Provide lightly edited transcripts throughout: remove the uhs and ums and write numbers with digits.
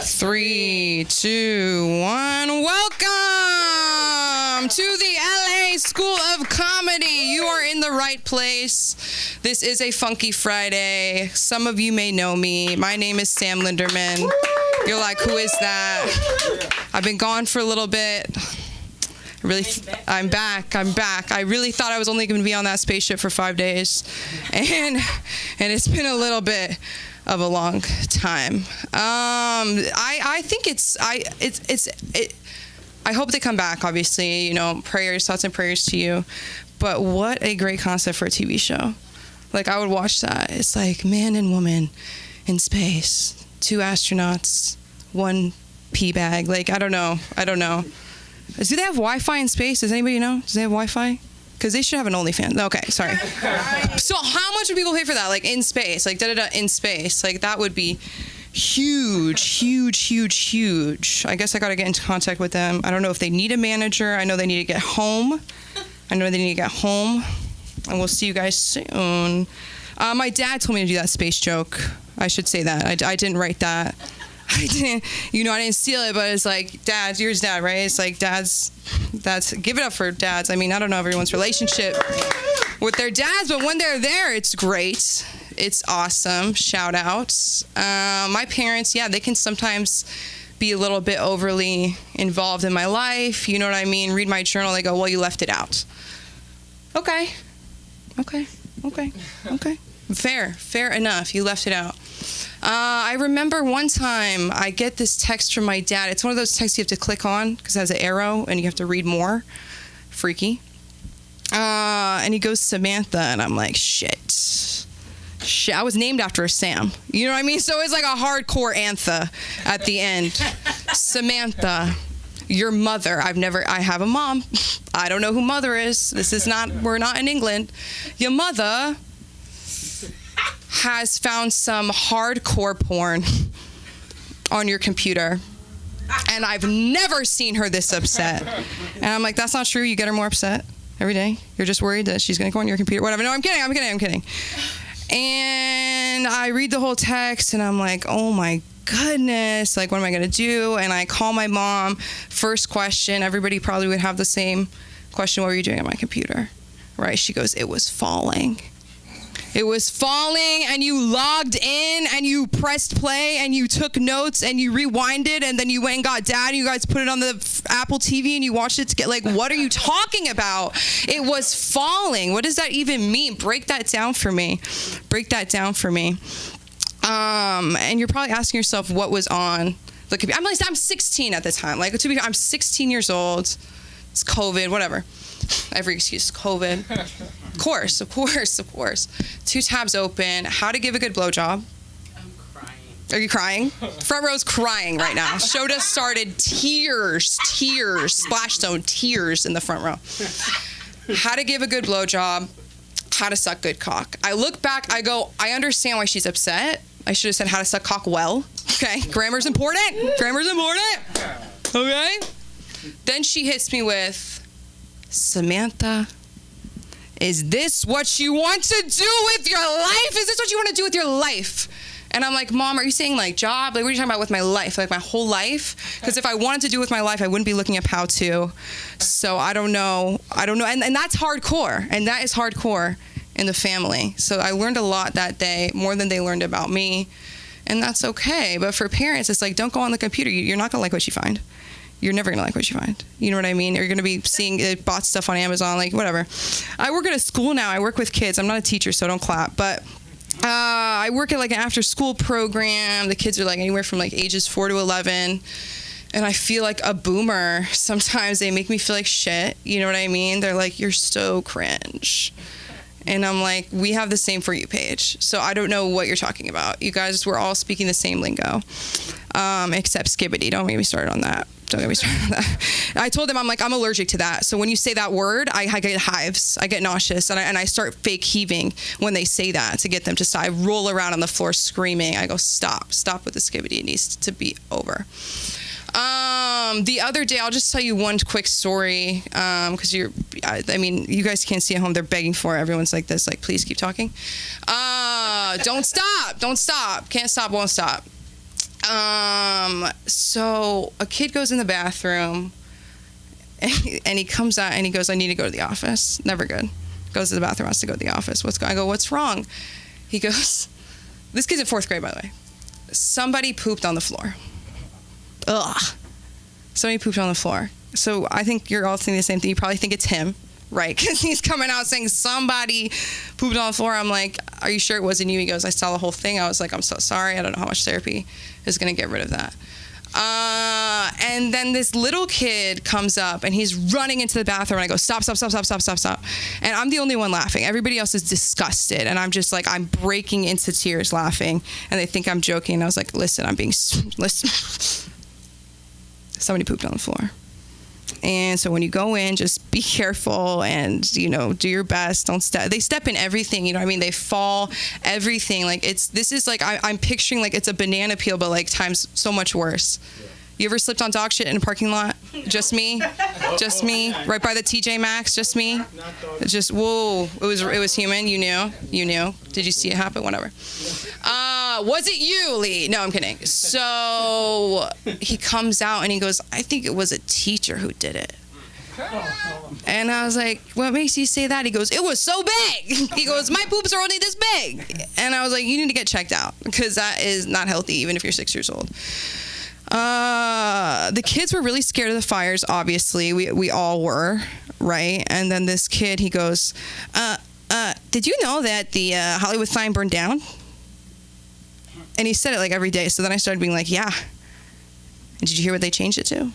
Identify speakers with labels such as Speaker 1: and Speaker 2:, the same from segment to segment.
Speaker 1: 3, 2, 1. Welcome to the LA School of Comedy. You are in the right place. This is a Funky Friday. Some of you may know me. My name is Sam Linderman. You're like, who is that? I've been gone for a little bit. I'm back. I really thought I was only going to be on that spaceship for 5 days, and it's been a little bit of a long time. I think I hope they come back. Obviously, thoughts and prayers to you. But what a great concept for a TV show. Like, I would watch that. It's like man and woman in space, 2 astronauts, 1 pee bag. Like, I don't know. Do they have Wi-Fi in space? Does anybody know? Does they have Wi-Fi? Because they should have an OnlyFans. Okay, sorry. So how much would people pay for that? Like, in space, like in space, like that would be huge. I guess I got to get into contact with them. I don't know if they need a manager. I know they need to get home. And we'll see you guys soon. My dad told me to do that space joke. I should say that. I didn't write that. I didn't steal it, but it's like, Dad, yours dad, right? It's like, that's, give it up for dads. I mean, I don't know everyone's relationship with their dads, but when they're there, it's great. It's awesome. Shout outs. My parents, they can sometimes be a little bit overly involved in my life. You know what I mean? Read my journal. They go, well, you left it out. Okay. Fair enough. You left it out. I remember one time I get this text from my dad. It's one of those texts you have to click on because it has an arrow and you have to read more. Freaky. And he goes, Samantha. And I'm like, shit. I was named after a Sam. You know what I mean? So it's like a hardcore antha at the end. Samantha, your mother. I have a mom. I don't know who mother is. We're not in England. Your mother has found some hardcore porn on your computer. And I've never seen her this upset. And I'm like, that's not true. You get her more upset every day. You're just worried that she's going to go on your computer. Whatever. No, I'm kidding. And I read the whole text and I'm like, oh my goodness. Like, what am I going to do? And I call my mom. First question. Everybody probably would have the same question. What were you doing on my computer? Right? She goes, it was falling. It was falling, and you logged in, and you pressed play, and you took notes, and you rewinded, and then you went and got Dad, and you guys put it on the Apple TV, and you watched it to get, like, what are you talking about? It was falling. What does that even mean? Break that down for me. And you're probably asking yourself what was on the computer. I'm 16 at the time. Like, I'm 16 years old. It's COVID, whatever. Every excuse, COVID. Of course. 2 tabs open. How to give a good blowjob.
Speaker 2: I'm crying.
Speaker 1: Are you crying? Front row's crying right now. Show just started. Tears. Splash zone. Tears in the front row. How to give a good blowjob. How to suck good cock. I look back. I go, I understand why she's upset. I should have said how to suck cock well. Okay. Grammar's important. Okay. Then she hits me with, Samantha, is this what you want to do with your life? Is this what you want to do with your life? And I'm like, Mom, are you saying like job? Like, what are you talking about with my life? Like my whole life? Because if I wanted to do with my life, I wouldn't be looking up how to. So I don't know. And that's hardcore. And that is hardcore in the family. So I learned a lot that day, more than they learned about me. And that's okay. But for parents, it's like, don't go on the computer. You're not going to like what you find. You're never going to like what you find. You know what I mean? Or you're going to be seeing bought stuff on Amazon, like whatever. I work at a school now. I work with kids. I'm not a teacher, so don't clap. But I work at like an after school program. The kids are like anywhere from like ages 4 to 11. And I feel like a boomer. Sometimes they make me feel like shit. You know what I mean? They're like, you're so cringe. And I'm like, we have the same For You page. So I don't know what you're talking about. You guys, we're all speaking the same lingo. Except skibbity. Don't get me started on that. I told them, I'm like, I'm allergic to that. So when you say that word, I get hives. I get nauseous. And I start fake heaving when they say that to get them to stop. I roll around on the floor screaming. I go, stop with the skibbity. It needs to be over. The other day, I'll just tell you one quick story, because you guys can't see at home. They're begging for it. Everyone's like this, like, please keep talking. Don't stop. Can't stop, won't stop. So a kid goes in the bathroom and he comes out and he goes, I need to go to the office. Never good. Goes to the bathroom, has to go to the office. I go, what's wrong? He goes, this kid's in 4th grade, by the way. Somebody pooped on the floor. Ugh. Somebody pooped on the floor. So I think you're all thinking the same thing. You probably think it's him, right? Because he's coming out saying somebody pooped on the floor. I'm like, are you sure it wasn't you? He goes, I saw the whole thing. I was like, I'm so sorry. I don't know how much therapy is going to get rid of that. And then this little kid comes up and he's running into the bathroom and I go, stop. And I'm the only one laughing. Everybody else is disgusted. And I'm just like, I'm breaking into tears laughing. And they think I'm joking. And I was like, listen. Somebody pooped on the floor. And so when you go in, just be careful and, do your best. Don't step. They step in everything. You know what I mean? They fall, everything. Like this is like, I'm picturing like it's a banana peel, but like times so much worse. Yeah. You ever slipped on dog shit in a parking lot? Just me? Just me? Right by the TJ Maxx? Just me? Just, whoa. It was human. You knew. Did you see it happen? Whatever. Was it you, Lee? No, I'm kidding. So he comes out and he goes, I think it was a teacher who did it. And I was like, what makes you say that? He goes, it was so big. He goes, my poops are only this big. And I was like, you need to get checked out because that is not healthy, even if you're 6 years old. The kids were really scared of the fires, obviously. We all were, right? And then this kid, he goes, did you know that the Hollywood sign burned down? And he said it like every day. So then I started being like, yeah. And did you hear what they changed it to?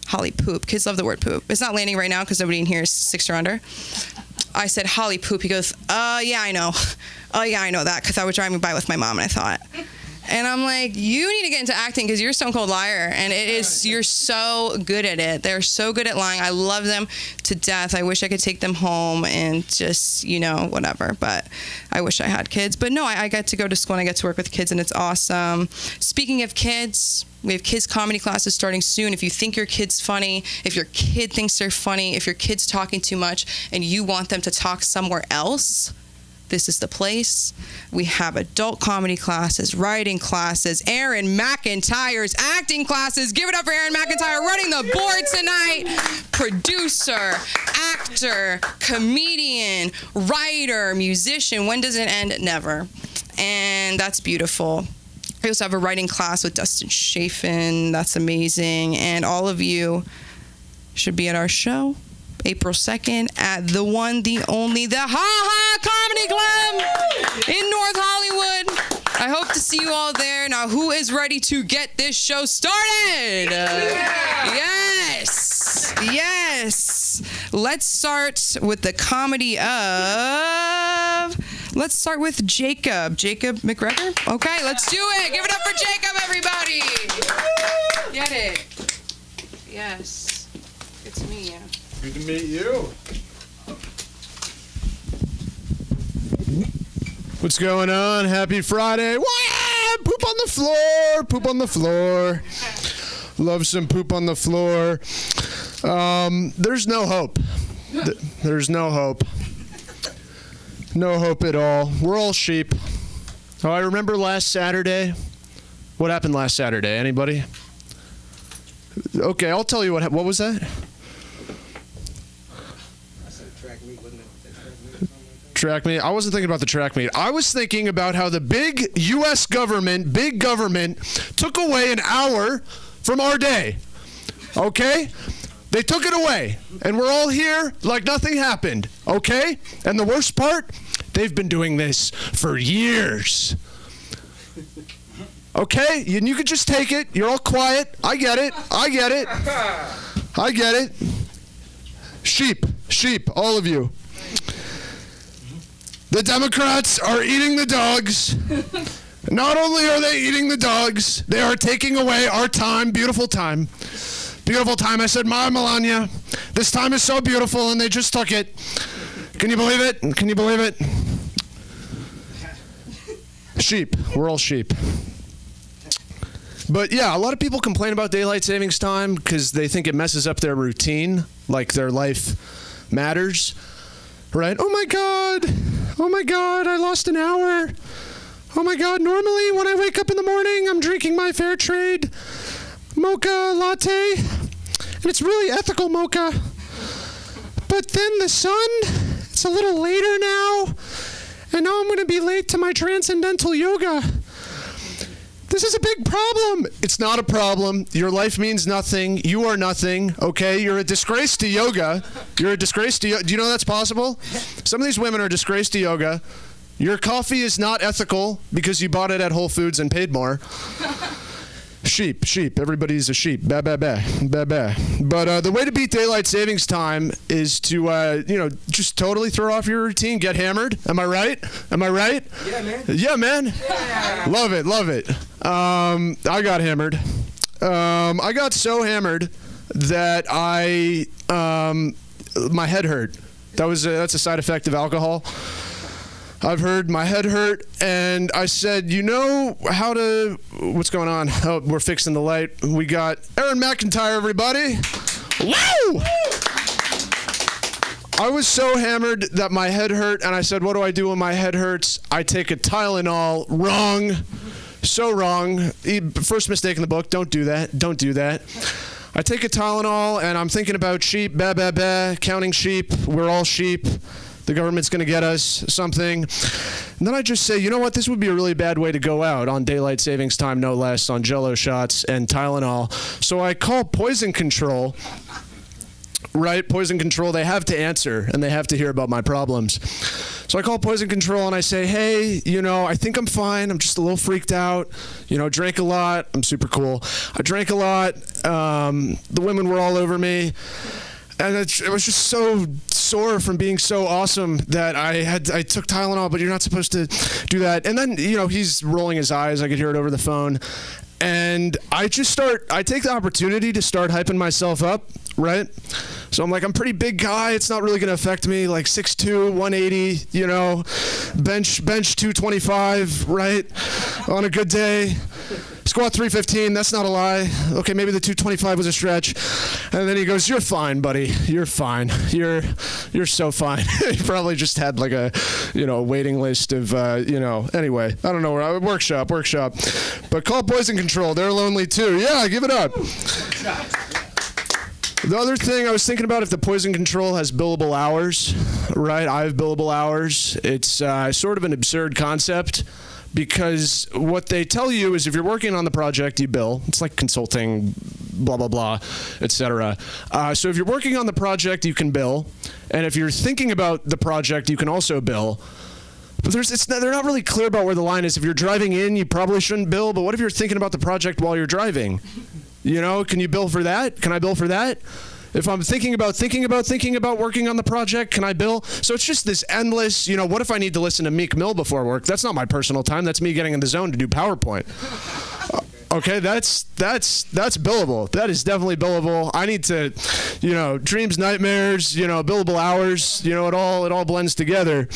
Speaker 1: Holly poop. Kids love the word poop. It's not landing right now because nobody in here is 6 or under. I said, Holly poop. He goes, yeah, I know. Oh, yeah, I know that because I was driving by with my mom and I thought. And I'm like, you need to get into acting because you're a stone cold liar. And you're so good at it. They're so good at lying. I love them to death. I wish I could take them home and just, whatever. But I wish I had kids. But no, I get to go to school and I get to work with kids and it's awesome. Speaking of kids, we have kids comedy classes starting soon. If you think your kid's funny, if your kid thinks they're funny, if your kid's talking too much and you want them to talk somewhere else, this is the place. We have adult comedy classes, writing classes, Aaron McIntyre's acting classes. Give it up for Aaron McIntyre running the board tonight. Producer, actor, comedian, writer, musician. When does it end? Never. And that's beautiful. I also have a writing class with Dustin Chafin. That's amazing. And all of you should be at our show. April 2nd at the one, the only, the Ha Ha Comedy Club in North Hollywood. I hope to see you all there. Now, who is ready to get this show started? Yes. Let's start with the comedy of... Let's start with Jacob. Jacob McGregor? Okay, let's do it. Give it up for Jacob, everybody. Get it. Yes. Good to meet you.
Speaker 2: Good to meet you. What's going on? Happy Friday. Wah! Poop on the floor. Poop on the floor. Love some poop on the floor. There's no hope. There's no hope. No hope at all. We're all sheep. Oh, I remember last Saturday. What happened last Saturday? Anybody? Okay, I'll tell you what was that? Track meet. I wasn't thinking about the track meet. I was thinking about how the big U.S. government, took away an hour from our day. Okay? They took it away. And we're all here like nothing happened. Okay? And the worst part, they've been doing this for years. Okay? And you could just take it. You're all quiet. I get it. Sheep, all of you. The Democrats are eating the dogs. Not only are they eating the dogs, they are taking away our time, beautiful time. Beautiful time. I said, my Melania, this time is so beautiful, and they just took it. Can you believe it? Sheep. We're all sheep. But yeah, a lot of people complain about daylight savings time because they think it messes up their routine, like their life matters. Right? Oh my God, I lost an hour. Oh my God, normally when I wake up in the morning, I'm drinking my my fair trade mocha latte, and it's really ethical mocha. But then the sun, it's a little later now, and now I'm going to be late to my transcendental yoga. This is a big problem. It's not a problem. Your life means nothing. You are nothing, okay? You're a disgrace to yoga. You're a disgrace to yoga. Do you know that's possible? Some of these women are a disgrace to yoga. Your coffee is not ethical because you bought it at Whole Foods and paid more. Sheep. Everybody's a sheep. Ba. But the way to beat daylight savings time is to, just totally throw off your routine, get hammered. Am I right? Yeah, man. Yeah, man. Yeah. Love it. I got hammered. I got so hammered that my head hurt. That's a side effect of alcohol. I've heard my head hurt, and I said, what's going on? Oh, we're fixing the light. We got Aaron McIntyre, everybody. Woo! I was so hammered that my head hurt, and I said, what do I do when my head hurts? I take a Tylenol. Wrong. So wrong. First mistake in the book. Don't do that. I take a Tylenol, and I'm thinking about sheep, counting sheep. We're all sheep. The government's going to get us something. And then I just say, you know what? This would be a really bad way to go out on daylight savings time, no less, on Jell-O shots and Tylenol. So I call Poison Control. Right? Poison Control, they have to answer, and they have to hear about my problems. So I call Poison Control, and I say, hey, I think I'm fine. I'm just a little freaked out. Drank a lot. I'm super cool. I drank a lot. The women were all over me. And it was just so sore from being so awesome that I took Tylenol, but you're not supposed to do that. And then, he's rolling his eyes. I could hear it over the phone. And I take the opportunity to start hyping myself up, right? So I'm like, I'm a pretty big guy. It's not really going to affect me. Like 6'2", 180, bench 225, right? On a good day. Squat 315, that's not a lie. Okay, maybe the 225 was a stretch. And then he goes, you're fine, buddy. You're fine. You're so fine. He probably just had like a, waiting list of, anyway, I don't know where, workshop. But call Poison Control. They're lonely too. Yeah, give it up. The other thing I was thinking about, if the Poison Control has billable hours, right? I have billable hours. It's sort of an absurd concept. Because what they tell you is if you're working on the project, you bill. It's like consulting, blah, blah, blah, etc. So if you're working on the project, you can bill. And if you're thinking about the project, you can also bill. But they're not really clear about where the line is. If you're driving in, you probably shouldn't bill. But what if you're thinking about the project while you're driving? Can you bill for that? Can I bill for that? If I'm thinking about working on the project, can I bill? So it's just this endless, what if I need to listen to Meek Mill before work? That's not my personal time. That's me getting in the zone to do PowerPoint. Okay, that's billable. That is definitely billable. I need to, dreams, nightmares, billable hours, it all blends together.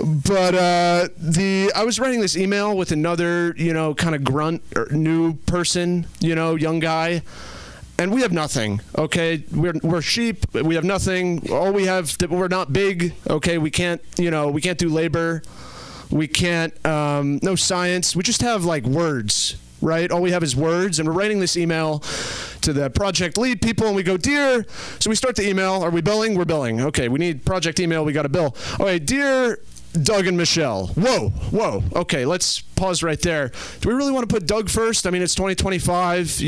Speaker 2: But I was writing this email with another, kind of grunt or new person, young guy. And we have nothing, okay? We're sheep. We have nothing. All we have, we're not big, okay? We can't do labor. We can't, no science. We just have like words, right? All we have is words. And we're writing this email to the project lead people, and we go, dear. So we start the email. Are we billing? We're billing. Okay, we need project email. We got to bill. Okay, dear Doug and Michelle. Whoa. Okay, let's pause right there. Do we really want to put Doug first? I mean, it's 2025.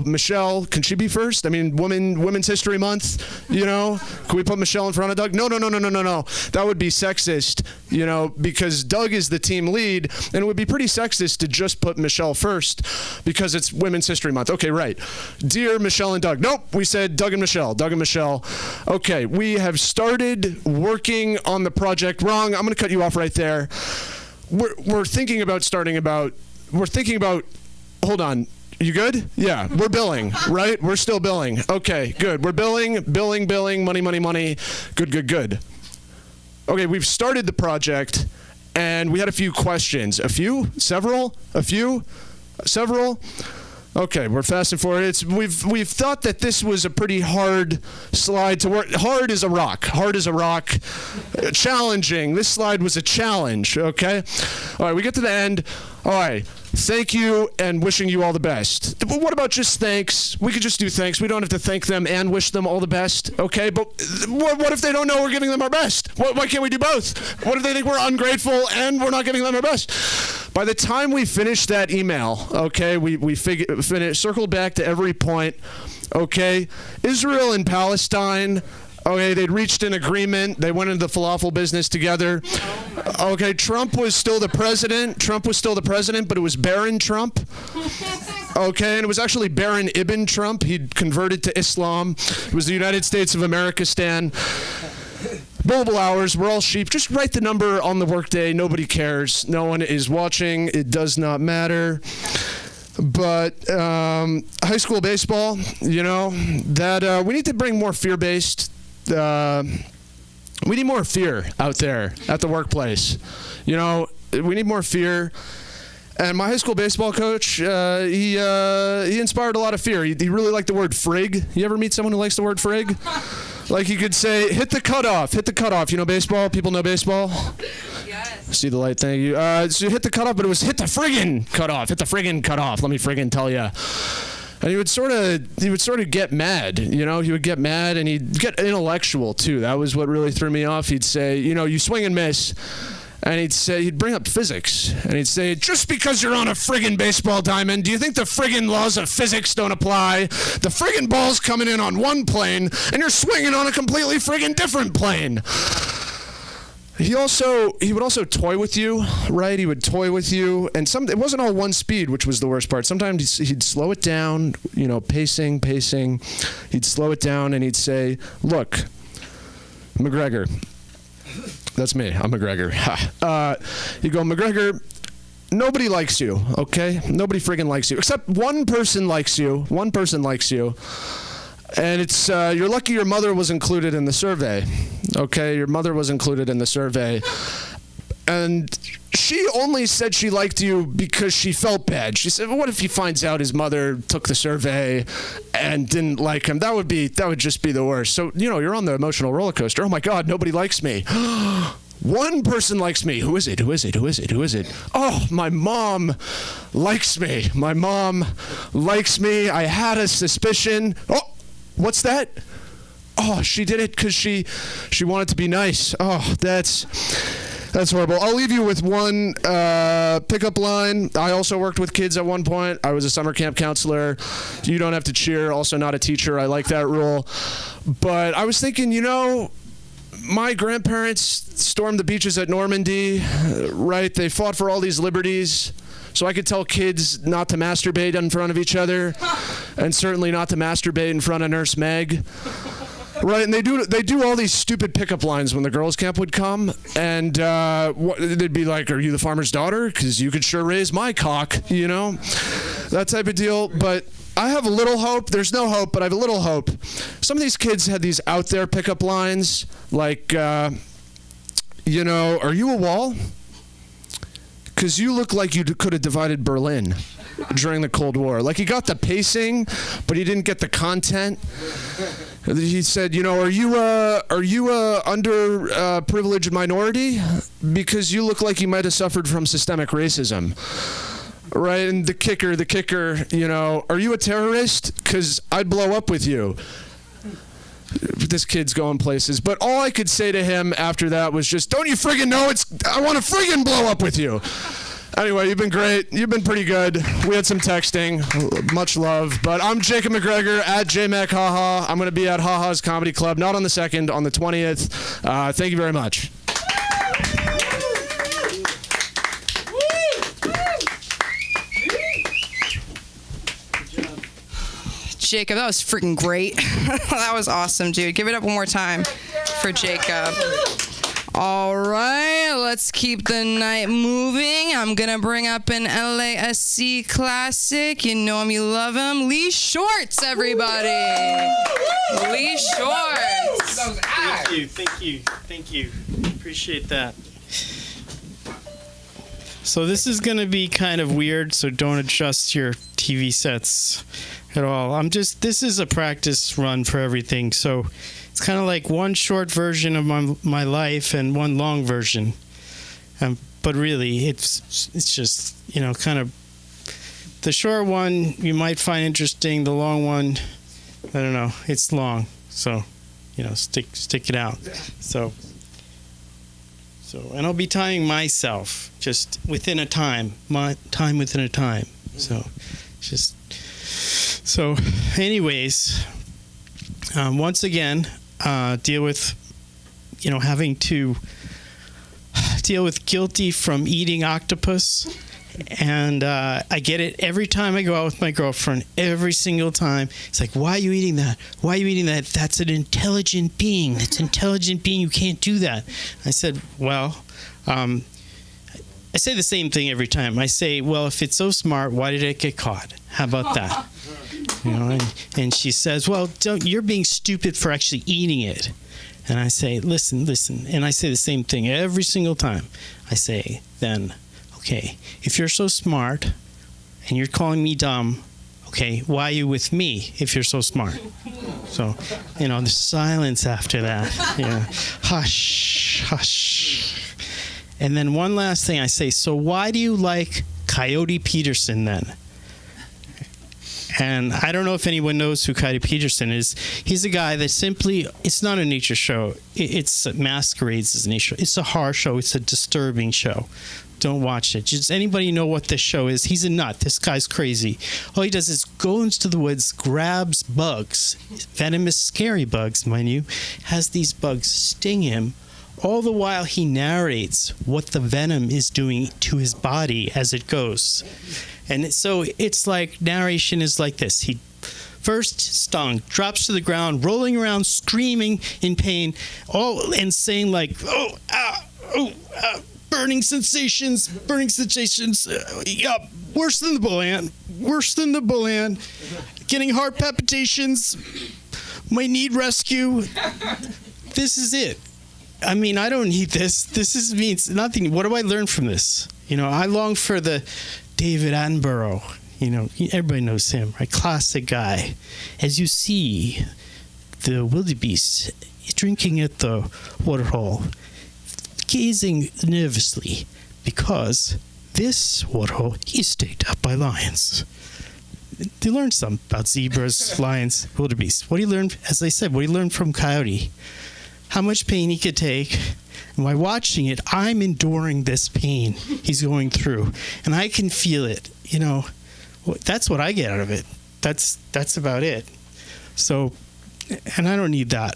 Speaker 2: Michelle, can she be first? I mean, Women's History Month. Can we put Michelle in front of Doug? No. That would be sexist. Because Doug is the team lead, and it would be pretty sexist to just put Michelle first because it's Women's History Month. Okay, right. Dear Michelle and Doug. Nope, we said Doug and Michelle. Okay, we have started working on the project. Wrong. I'm going to cut you off right there. We're thinking about hold on. You good? Yeah, we're billing, right? We're still billing. Okay, good. We're billing, money. Good. Okay, we've started the project, and we had a few questions. Several? Okay, we're fast and forward. We've thought that this was a pretty hard slide to work. Hard as a rock. Challenging. This slide was a challenge, okay? All right, we get to the end. All right, thank you and wishing you all the best. But what about just thanks? We could just do thanks. We don't have to thank them and wish them all the best, okay? But what if they don't know we're giving them our best? Why can't we do both? What if they think we're ungrateful and we're not giving them our best? By the time we finished that email, okay, we circled back to every point, okay? Israel and Palestine, okay, they'd reached an agreement. They went into the falafel business together. Okay, Trump was still the president, but it was Barron Trump. Okay, and it was actually Barron Ibn Trump. He'd converted to Islam. It was the United States of America stand. Billable hours, we're all sheep. Just write the number on the workday. Nobody cares. No one is watching. It does not matter. But high school baseball, that we need to bring more fear-based. We need more fear out there at the workplace. We need more fear. And my high school baseball coach, he inspired a lot of fear. He really liked the word frig. You ever meet someone who likes the word frig? Like he could say, hit the cutoff. Baseball? People know baseball? Yes. See the light, thank you. So you hit the cutoff, but it was hit the friggin' cutoff. Let me friggin' tell you. And he would sort of get mad, He would get mad, and he'd get intellectual too. That was what really threw me off. He'd say, you swing and miss, and he'd bring up physics, and he'd say, just because you're on a friggin' baseball diamond, do you think the friggin' laws of physics don't apply? The friggin' ball's coming in on one plane, and you're swinging on a completely friggin' different plane. He would also toy with you, right? He would toy with you, and it wasn't all one speed, which was the worst part. Sometimes he'd slow it down, pacing. He'd slow it down, and he'd say, look, McGregor. That's me. I'm McGregor. He'd go, McGregor, nobody likes you, okay? Nobody friggin' likes you. Except one person likes you. And it's, you're lucky your mother was included in the survey. Okay, your mother was included in the survey. And she only said she liked you because she felt bad. She said, well, what if he finds out his mother took the survey and didn't like him? That would just be the worst. So, you're on the emotional roller coaster. Oh my God, nobody likes me. One person likes me. Who is it? Oh, my mom likes me. I had a suspicion. Oh, what's that? Oh, she did it because she wanted to be nice. Oh, that's horrible. I'll leave you with one pickup line. I also worked with kids at one point. I was a summer camp counselor. You don't have to cheer. Also not a teacher. I like that rule. But I was thinking, my grandparents stormed the beaches at Normandy, right? They fought for all these liberties. So I could tell kids not to masturbate in front of each other, and certainly not to masturbate in front of Nurse Meg. Right, and they do all these stupid pickup lines when the girls' camp would come, and they'd be like, "Are you the farmer's daughter? Because you could sure raise my cock," that type of deal. But I have a little hope. There's no hope, but I have a little hope. Some of these kids had these out there pickup lines, like, are you a wall? Because you look like you could have divided Berlin during the Cold War. Like, he got the pacing, but he didn't get the content. He said, are you a underprivileged minority? Because you look like you might have suffered from systemic racism. Right? And the kicker, are you a terrorist? Because I'd blow up with you. This kid's going places. But all I could say to him after that was just, don't you friggin' know I want to friggin' blow up with you. Anyway, you've been great. You've been pretty good. We had some texting. Much love. But I'm Jacob McGregor at JMacHaha. I'm going to be at Haha's Comedy Club, not on the 2nd, on the 20th. Thank you very much.
Speaker 1: Jacob, that was freaking great. That was awesome, dude. Give it up one more time for Jacob. All right, let's keep the night moving. I'm going to bring up an LASC classic. You know him, you love him. Lee Shorts, everybody. Lee Shorts.
Speaker 3: Thank you. Appreciate that. So this is going to be kind of weird, so don't adjust your TV sets at all. This is a practice run for everything, so it's kind of like one short version of my life and one long version. But really, it's just, kind of the short one you might find interesting. The long one, I don't know. It's long, so stick it out. So and I'll be timing myself just within a time, within a time. So anyways, once again, deal with having to deal with guilty from eating octopus. And I get it every time I go out with my girlfriend, every single time. It's like, why are you eating that? Why are you eating that? That's an intelligent being. That's an intelligent being. You can't do that. I said, well, I say the same thing every time. I say, well, if it's so smart, why did it get caught? How about that? And she says, well, you're being stupid for actually eating it. And I say, listen. And I say the same thing every single time. I say, then, okay, if you're so smart and you're calling me dumb, okay, why are you with me if you're so smart? So, the silence after that. Yeah. Hush. And then one last thing I say, so why do you like Coyote Peterson then? And I don't know if anyone knows who Coyote Peterson is. He's a guy that simply, it's not a nature show. It masquerades as a nature show. It's a horror show. It's a disturbing show. Don't watch it. Does anybody know what this show is? He's a nut. This guy's crazy. All he does is go into the woods, grabs bugs, venomous, scary bugs, mind you, has these bugs sting him. All the while he narrates what the venom is doing to his body as it goes. And so it's like, narration is like this. He first stung, drops to the ground, rolling around, screaming in pain, and saying like, burning sensations, worse than the bull ant, getting heart palpitations, might need rescue. This is it. I mean, I don't need this. This means nothing. What do I learn from this? I long for the David Attenborough. Everybody knows him, right? Classic guy. As you see the wildebeest drinking at the waterhole, gazing nervously, because this waterhole is staked up by lions. They learned something about zebras, lions, wildebeest. What do you learn? As I said, what do you learn from Coyote? How much pain he could take. And by watching it, I'm enduring this pain he's going through, and I can feel it. That's what I get out of it. That's about it. So, and I don't need that.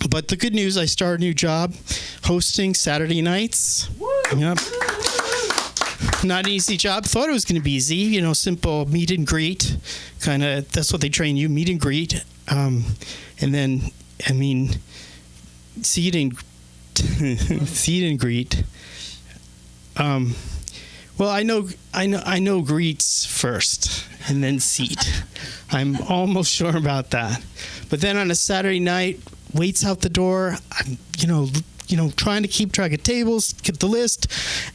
Speaker 3: But the good news, I started a new job, hosting Saturday nights. Yep. Not an easy job. Thought it was going to be easy. Simple meet and greet. Kind of, that's what they train you, meet and greet. And then, seat and greet. Well, I know greets first and then seat. I'm almost sure about that. But then on a Saturday night, waits out the door. I'm, trying to keep track of tables, get the list,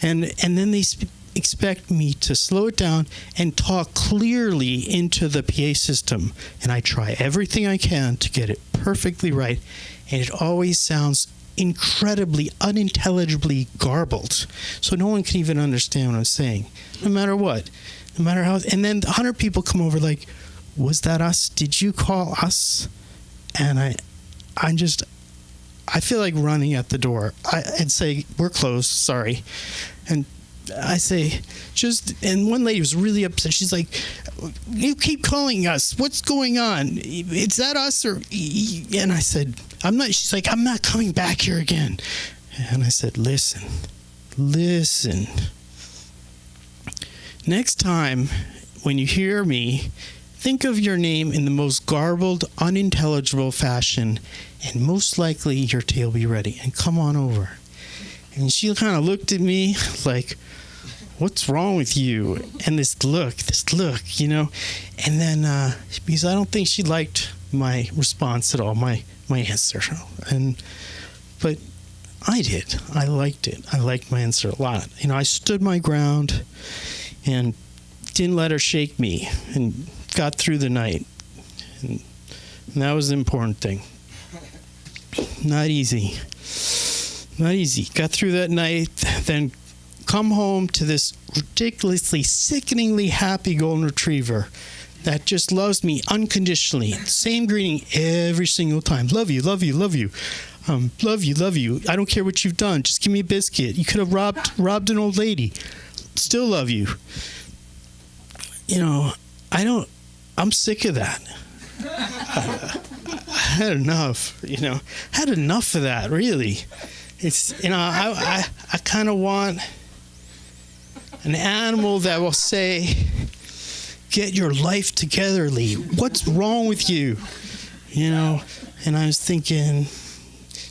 Speaker 3: and then they expect me to slow it down and talk clearly into the PA system. And I try everything I can to get it perfectly right, and it always sounds incredibly unintelligibly garbled, so no one can even understand what I'm saying, no matter what, no matter how. And then 100 people come over like, was that us? Did you call us? And I feel like running at the door. I'd say, we're closed, sorry. And I say, and one lady was really upset. She's like, you keep calling us. What's going on? Is that us? And I said, I'm not. She's like, I'm not coming back here again. And I said, listen. Next time when you hear me, think of your name in the most garbled, unintelligible fashion, and most likely your tea will be ready. And come on over. And she kind of looked at me like, what's wrong with you? And this look, And then, because I don't think she liked my response at all, my answer. But I did. I liked it. I liked my answer a lot. I stood my ground and didn't let her shake me and got through the night. And that was the important thing. Not easy. Got through that night, then come home to this ridiculously, sickeningly happy golden retriever that just loves me unconditionally. Same greeting every single time. Love you, love you, love you. Love you, love you. I don't care what you've done. Just give me a biscuit. You could have robbed an old lady. Still love you. You know, I'm sick of that. I had enough, you know. Had enough of that, really. It's, you know, I kind of want an animal that will say, get your life together, Lee. What's wrong with you? You know, and I was thinking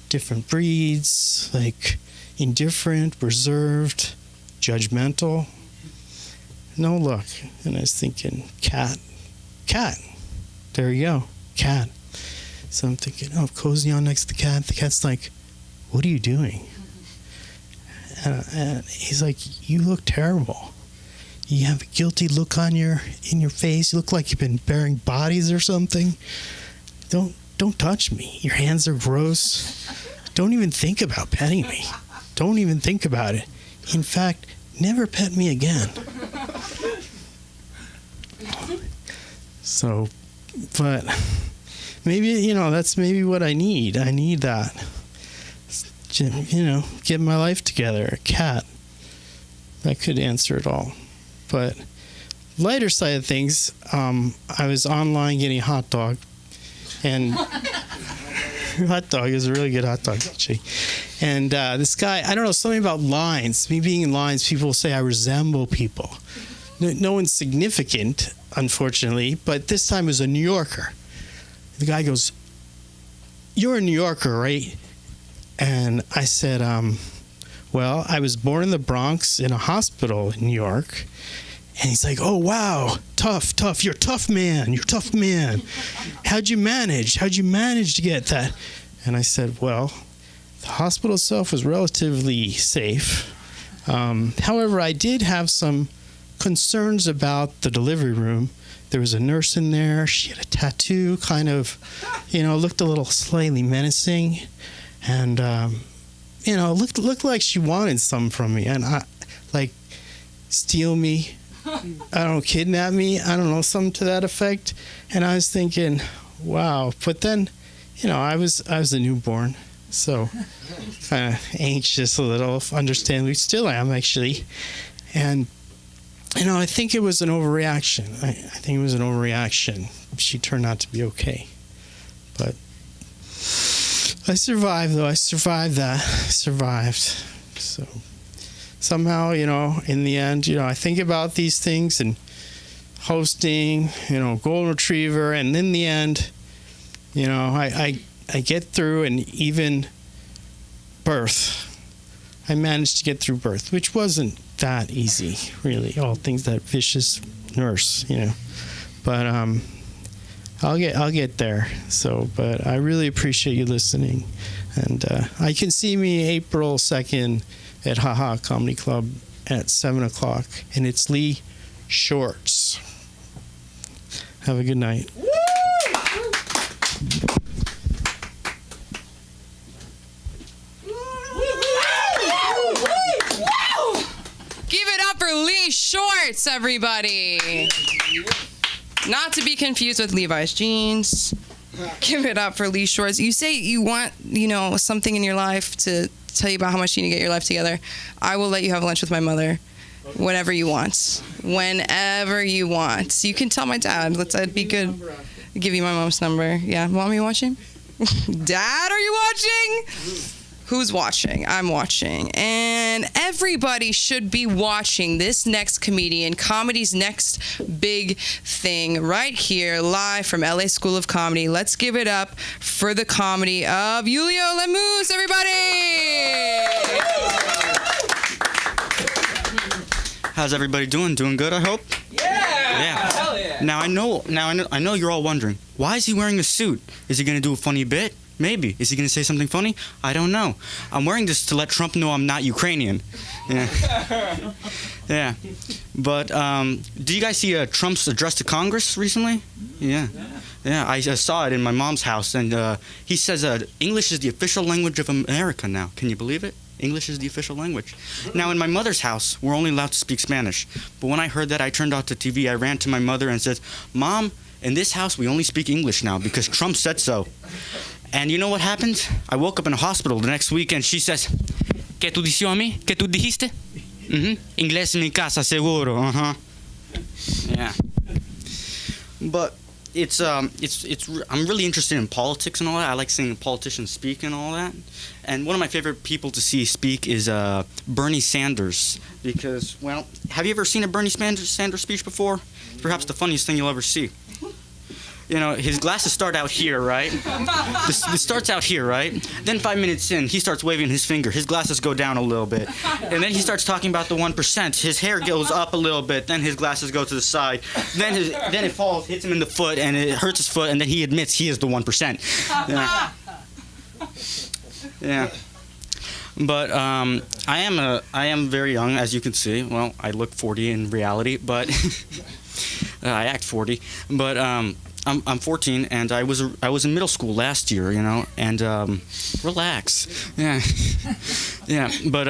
Speaker 3: different breeds, like indifferent, reserved, judgmental. No luck. And I was thinking cat. There you go, cat. So I'm thinking, oh, cozy on next to the cat. The cat's like, what are you doing? And he's like, you look terrible. You have a guilty look in your face. You look like you've been burying bodies or something. Don't touch me. Your hands are gross. Don't even think about petting me. Don't even think about it. In fact, never pet me again. So, but maybe, you know, that's maybe what I need. I need that. You know, get my life together. A cat. That could answer it all. But lighter side of things, I was online getting a hot dog. And hot dog is a really good hot dog, actually. And this guy, I don't know, something about lines. Me being in lines, people say I resemble people. No one's significant, unfortunately, but this time it was a New Yorker. The guy goes, you're a New Yorker, right? And I said, well, I was born in the Bronx in a hospital in New York. And he's like, oh, wow, tough. You're a tough man. How'd you manage to get that? And I said, well, the hospital itself was relatively safe. However, I did have some concerns about the delivery room. There was a nurse in there. She had a tattoo, kind of, you know, looked a little slightly menacing. And, you know, looked like she wanted some from me. And, steal me. I don't know, kidnap me. I don't know, something to that effect. And I was thinking, wow. But then, you know, I was a newborn. So kind of anxious a little, understandably. Still am, actually. And, you know, I think it was an overreaction. I think it was an overreaction. She turned out to be okay. But I survived, though. I survived that. So somehow, you know, in the end, you know, I think about these things and hosting, you know, golden retriever, and in the end, you know, I get through, and even birth. I managed to get through birth, which wasn't that easy, really. All things that vicious nurse, you know. But I'll get there. So, but I really appreciate you listening, and I can see me April 2nd at Haha Comedy Club at 7:00, and it's Lee Shorts. Have a good night.
Speaker 1: Give it up for Lee Shorts, everybody. Not to be confused with Levi's jeans. Give it up for Lee Shorts. You say you want, you know, something in your life to tell you about how much you need to get your life together. I will let you have lunch with my mother whenever you want. Whenever you want. You can tell my dad. That'd be good. I'll give you my mom's number. Yeah. Mommy watching? Dad, are you watching? Who's watching? I'm watching. And everybody should be watching this next comedian, comedy's next big thing, right here, live from LA School of Comedy. Let's give it up for the comedy of Julio Lemus, everybody!
Speaker 4: How's everybody doing? Doing good, I hope? Yeah. Hell yeah. Now I know you're all wondering, why is he wearing a suit? Is he gonna do a funny bit? Maybe. Is he going to say something funny? I don't know. I'm wearing this to let Trump know I'm not Ukrainian. Yeah. Yeah. But do you guys see Trump's address to Congress recently? Yeah. Yeah, I saw it in my mom's house, and he says English is the official language of America now. Can you believe it? English is the official language. Now, in my mother's house, we're only allowed to speak Spanish. But when I heard that, I turned off the TV. I ran to my mother and said, Mom, in this house, we only speak English now because Trump said so. And you know what happened? I woke up in a hospital the next week and she says, ¿Qué tú dices a mí? ¿Qué tú dijiste? Inglés en mi casa, seguro. Yeah. But I'm really interested in politics and all that. I like seeing politicians speak and all that. And one of my favorite people to see speak is Bernie Sanders. Because, well, have you ever seen a Bernie Sanders speech before? Perhaps the funniest thing you'll ever see. You know, his glasses start out here, right? This starts out here, right? Then 5 minutes in, he starts waving his finger. His glasses go down a little bit. And then he starts talking about the 1%. His hair goes up a little bit. Then his glasses go to the side. Then it falls, hits him in the foot, and it hurts his foot, and then he admits he is the 1%. Yeah. But I am very young, as you can see. Well, I look 40 in reality, but I act 40. But I'm 14, and I was in middle school last year, you know, and relax, yeah, yeah. But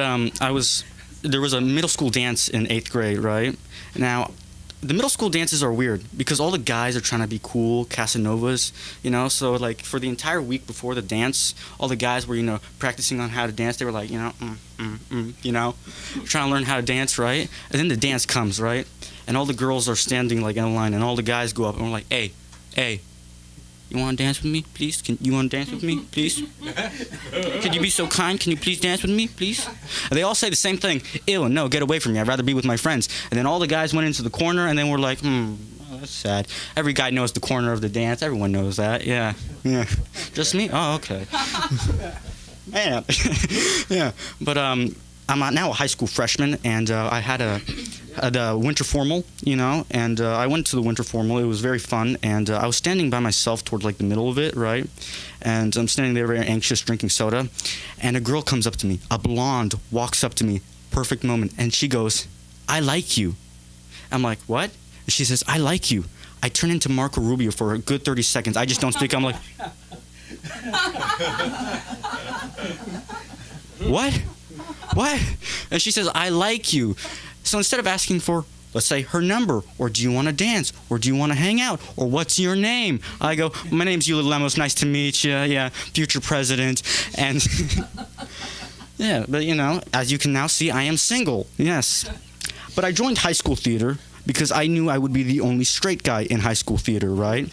Speaker 4: there was a middle school dance in 8th grade, right? Now, the middle school dances are weird because all the guys are trying to be cool, Casanovas, you know. So like for the entire week before the dance, all the guys were, you know, practicing on how to dance. They were like, you know, you know, trying to learn how to dance, right? And then the dance comes, right? And all the girls are standing like in a line, and all the guys go up and we're like, hey, you want to dance with me, please? You want to dance with me, please? Could you be so kind? Can you please dance with me, please? And they all say the same thing. Ew, no, get away from me. I'd rather be with my friends. And then all the guys went into the corner, and then we're like, oh, that's sad. Every guy knows the corner of the dance. Everyone knows that. Yeah. Just me? Oh, okay. Man. Yeah. But I'm now a high school freshman, and I had a winter formal, you know, and I went to the winter formal. It was very fun, and I was standing by myself toward like the middle of it, right? And I'm standing there very anxious, drinking soda, and a girl comes up to me. A blonde walks up to me, perfect moment, and she goes, "I like you." I'm like, "What?" And she says, "I like you." I turn into Marco Rubio for a good 30 seconds. I just don't speak. I'm like, what? And she says, "I like you." So instead of asking for, let's say, her number, or do you want to dance, or do you want to hang out, or what's your name, I go, "My name's Yuli Lemos, nice to meet you, yeah, future president." And yeah, but you know, as you can now see, I am single, yes. But I joined high school theater because I knew I would be the only straight guy in high school theater, right?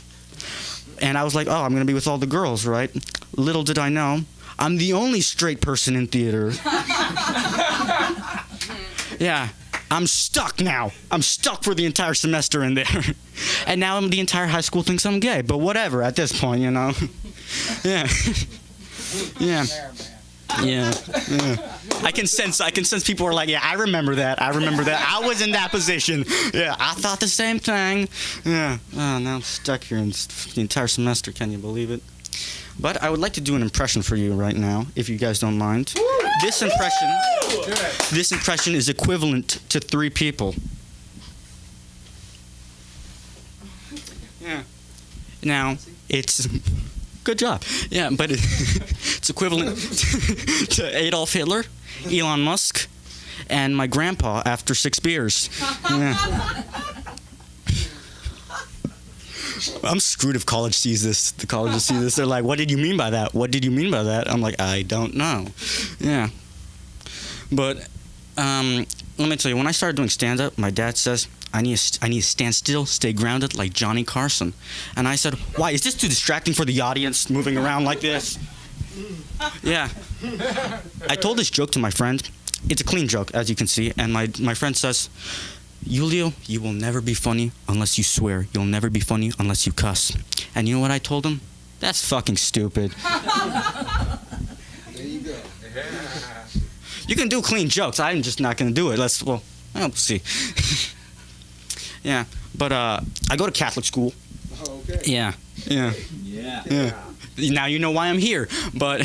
Speaker 4: And I was like, oh, I'm going to be with all the girls, right? Little did I know, I'm the only straight person in theater. Yeah. I'm stuck now. I'm stuck for the entire semester in there. And now the entire high school thinks I'm gay. But whatever at this point, you know. Yeah. Yeah. Yeah. I can sense people are like, yeah, I remember that. I was in that position. Yeah, I thought the same thing. Yeah. Oh, now I'm stuck here in the entire semester. Can you believe it? But I would like to do an impression for you right now, if you guys don't mind. This impression is equivalent to 3 people. Yeah. Now, it's good job. Yeah, but it's equivalent to Adolf Hitler, Elon Musk, and my grandpa after 6 beers. Yeah. I'm screwed if college sees this. The colleges see this. They're like, "What did you mean by that? What did you mean by that?" I'm like, "I don't know." Yeah. But let me tell you, when I started doing stand-up, my dad says, I need to stand still, stay grounded like Johnny Carson. And I said, "Why? Is this too distracting for the audience, moving around like this?" Yeah. I told this joke to my friend. It's a clean joke, as you can see. And my friend says, "Julio, you will never be funny unless you swear. You'll never be funny unless you cuss." And you know what I told him? That's fucking stupid. There you go. You can do clean jokes. I'm just not going to do it. We'll see. Yeah. But I go to Catholic school. Oh, okay. Yeah. Now you know why I'm here. But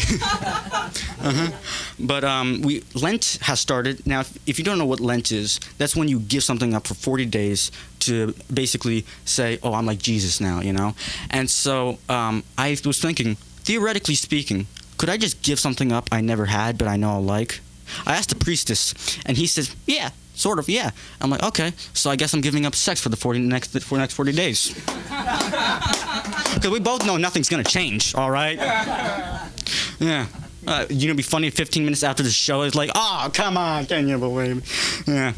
Speaker 4: Lent has started. Now, if you don't know what Lent is, that's when you give something up for 40 days to basically say, "Oh, I'm like Jesus now," you know? And so I was thinking, theoretically speaking, could I just give something up I never had but I know I'll like? I asked the priestess, and he says, yeah, sort of, yeah. I'm like, okay, so I guess I'm giving up sex for the next 40 days. Because we both know nothing's going to change, all right? Yeah. You know, it'd be funny 15 minutes after the show, it's like, oh, come on, can you believe it? Yeah.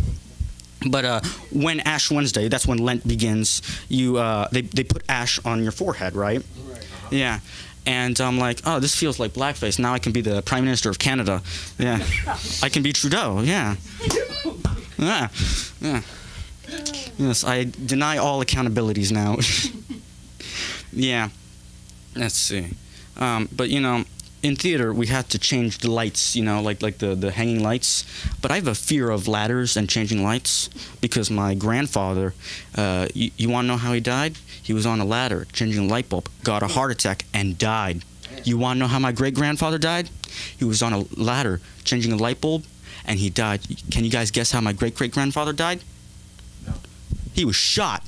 Speaker 4: But when Ash Wednesday, that's when Lent begins, they put ash on your forehead, right? Yeah. And I'm like, oh, this feels like blackface. Now I can be the Prime Minister of Canada. Yeah. I can be Trudeau, yeah. Yeah. Yeah. Yes, I deny all accountabilities now. Yeah. Let's see. But, you know, in theater, we had to change the lights, you know, like the hanging lights. But I have a fear of ladders and changing lights because my grandfather, you want to know how he died? He was on a ladder changing a light bulb, got a heart attack, and died. You want to know how my great-grandfather died? He was on a ladder changing a light bulb, and he died. Can you guys guess how my great-great-grandfather died? No. He was shot.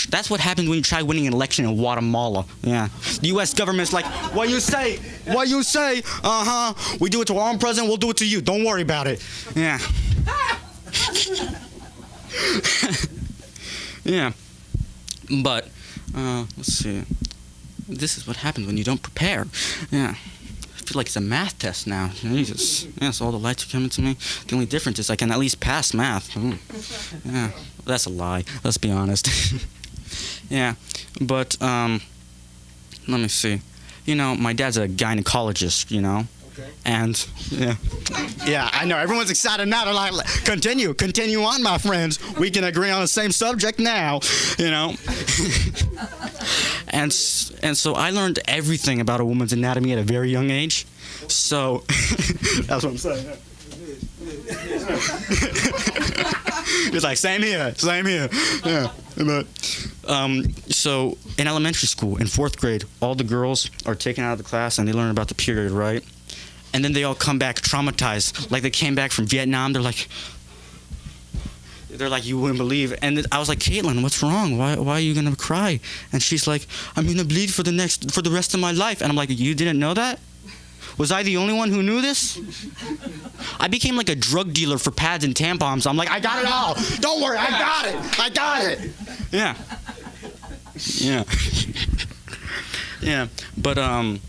Speaker 4: That's what happens when you try winning an election in Guatemala. Yeah. The U.S. government's like, what you say? What you say? Uh-huh. We do it to our own president, we'll do it to you. Don't worry about it. Yeah. Yeah. But, let's see. This is what happens when you don't prepare. Yeah. I feel like it's a math test now. Jesus. Yeah, so all the lights are coming to me. The only difference is I can at least pass math. Yeah. That's a lie. Let's be honest. Yeah. But, let me see. You know, my dad's a gynecologist, you know? Okay. And, yeah. Yeah, I know. Everyone's excited now. They're like, continue on, my friends. We can agree on the same subject now, you know? And so I learned everything about a woman's anatomy at a very young age. So, that's what I'm saying. It's like, same here. Yeah. But, so in elementary school, in 4th grade, all the girls are taken out of the class and they learn about the period, right? And then they all come back traumatized, like they came back from Vietnam. They're like, you wouldn't believe. And I was like, Caitlin, what's wrong? Why are you gonna cry? And she's like, I'm gonna bleed for the rest of my life. And I'm like, you didn't know that? Was I the only one who knew this? I became like a drug dealer for pads and tampons. I'm like, I got it all. Don't worry, I got it. Yeah. Yeah. Yeah. But I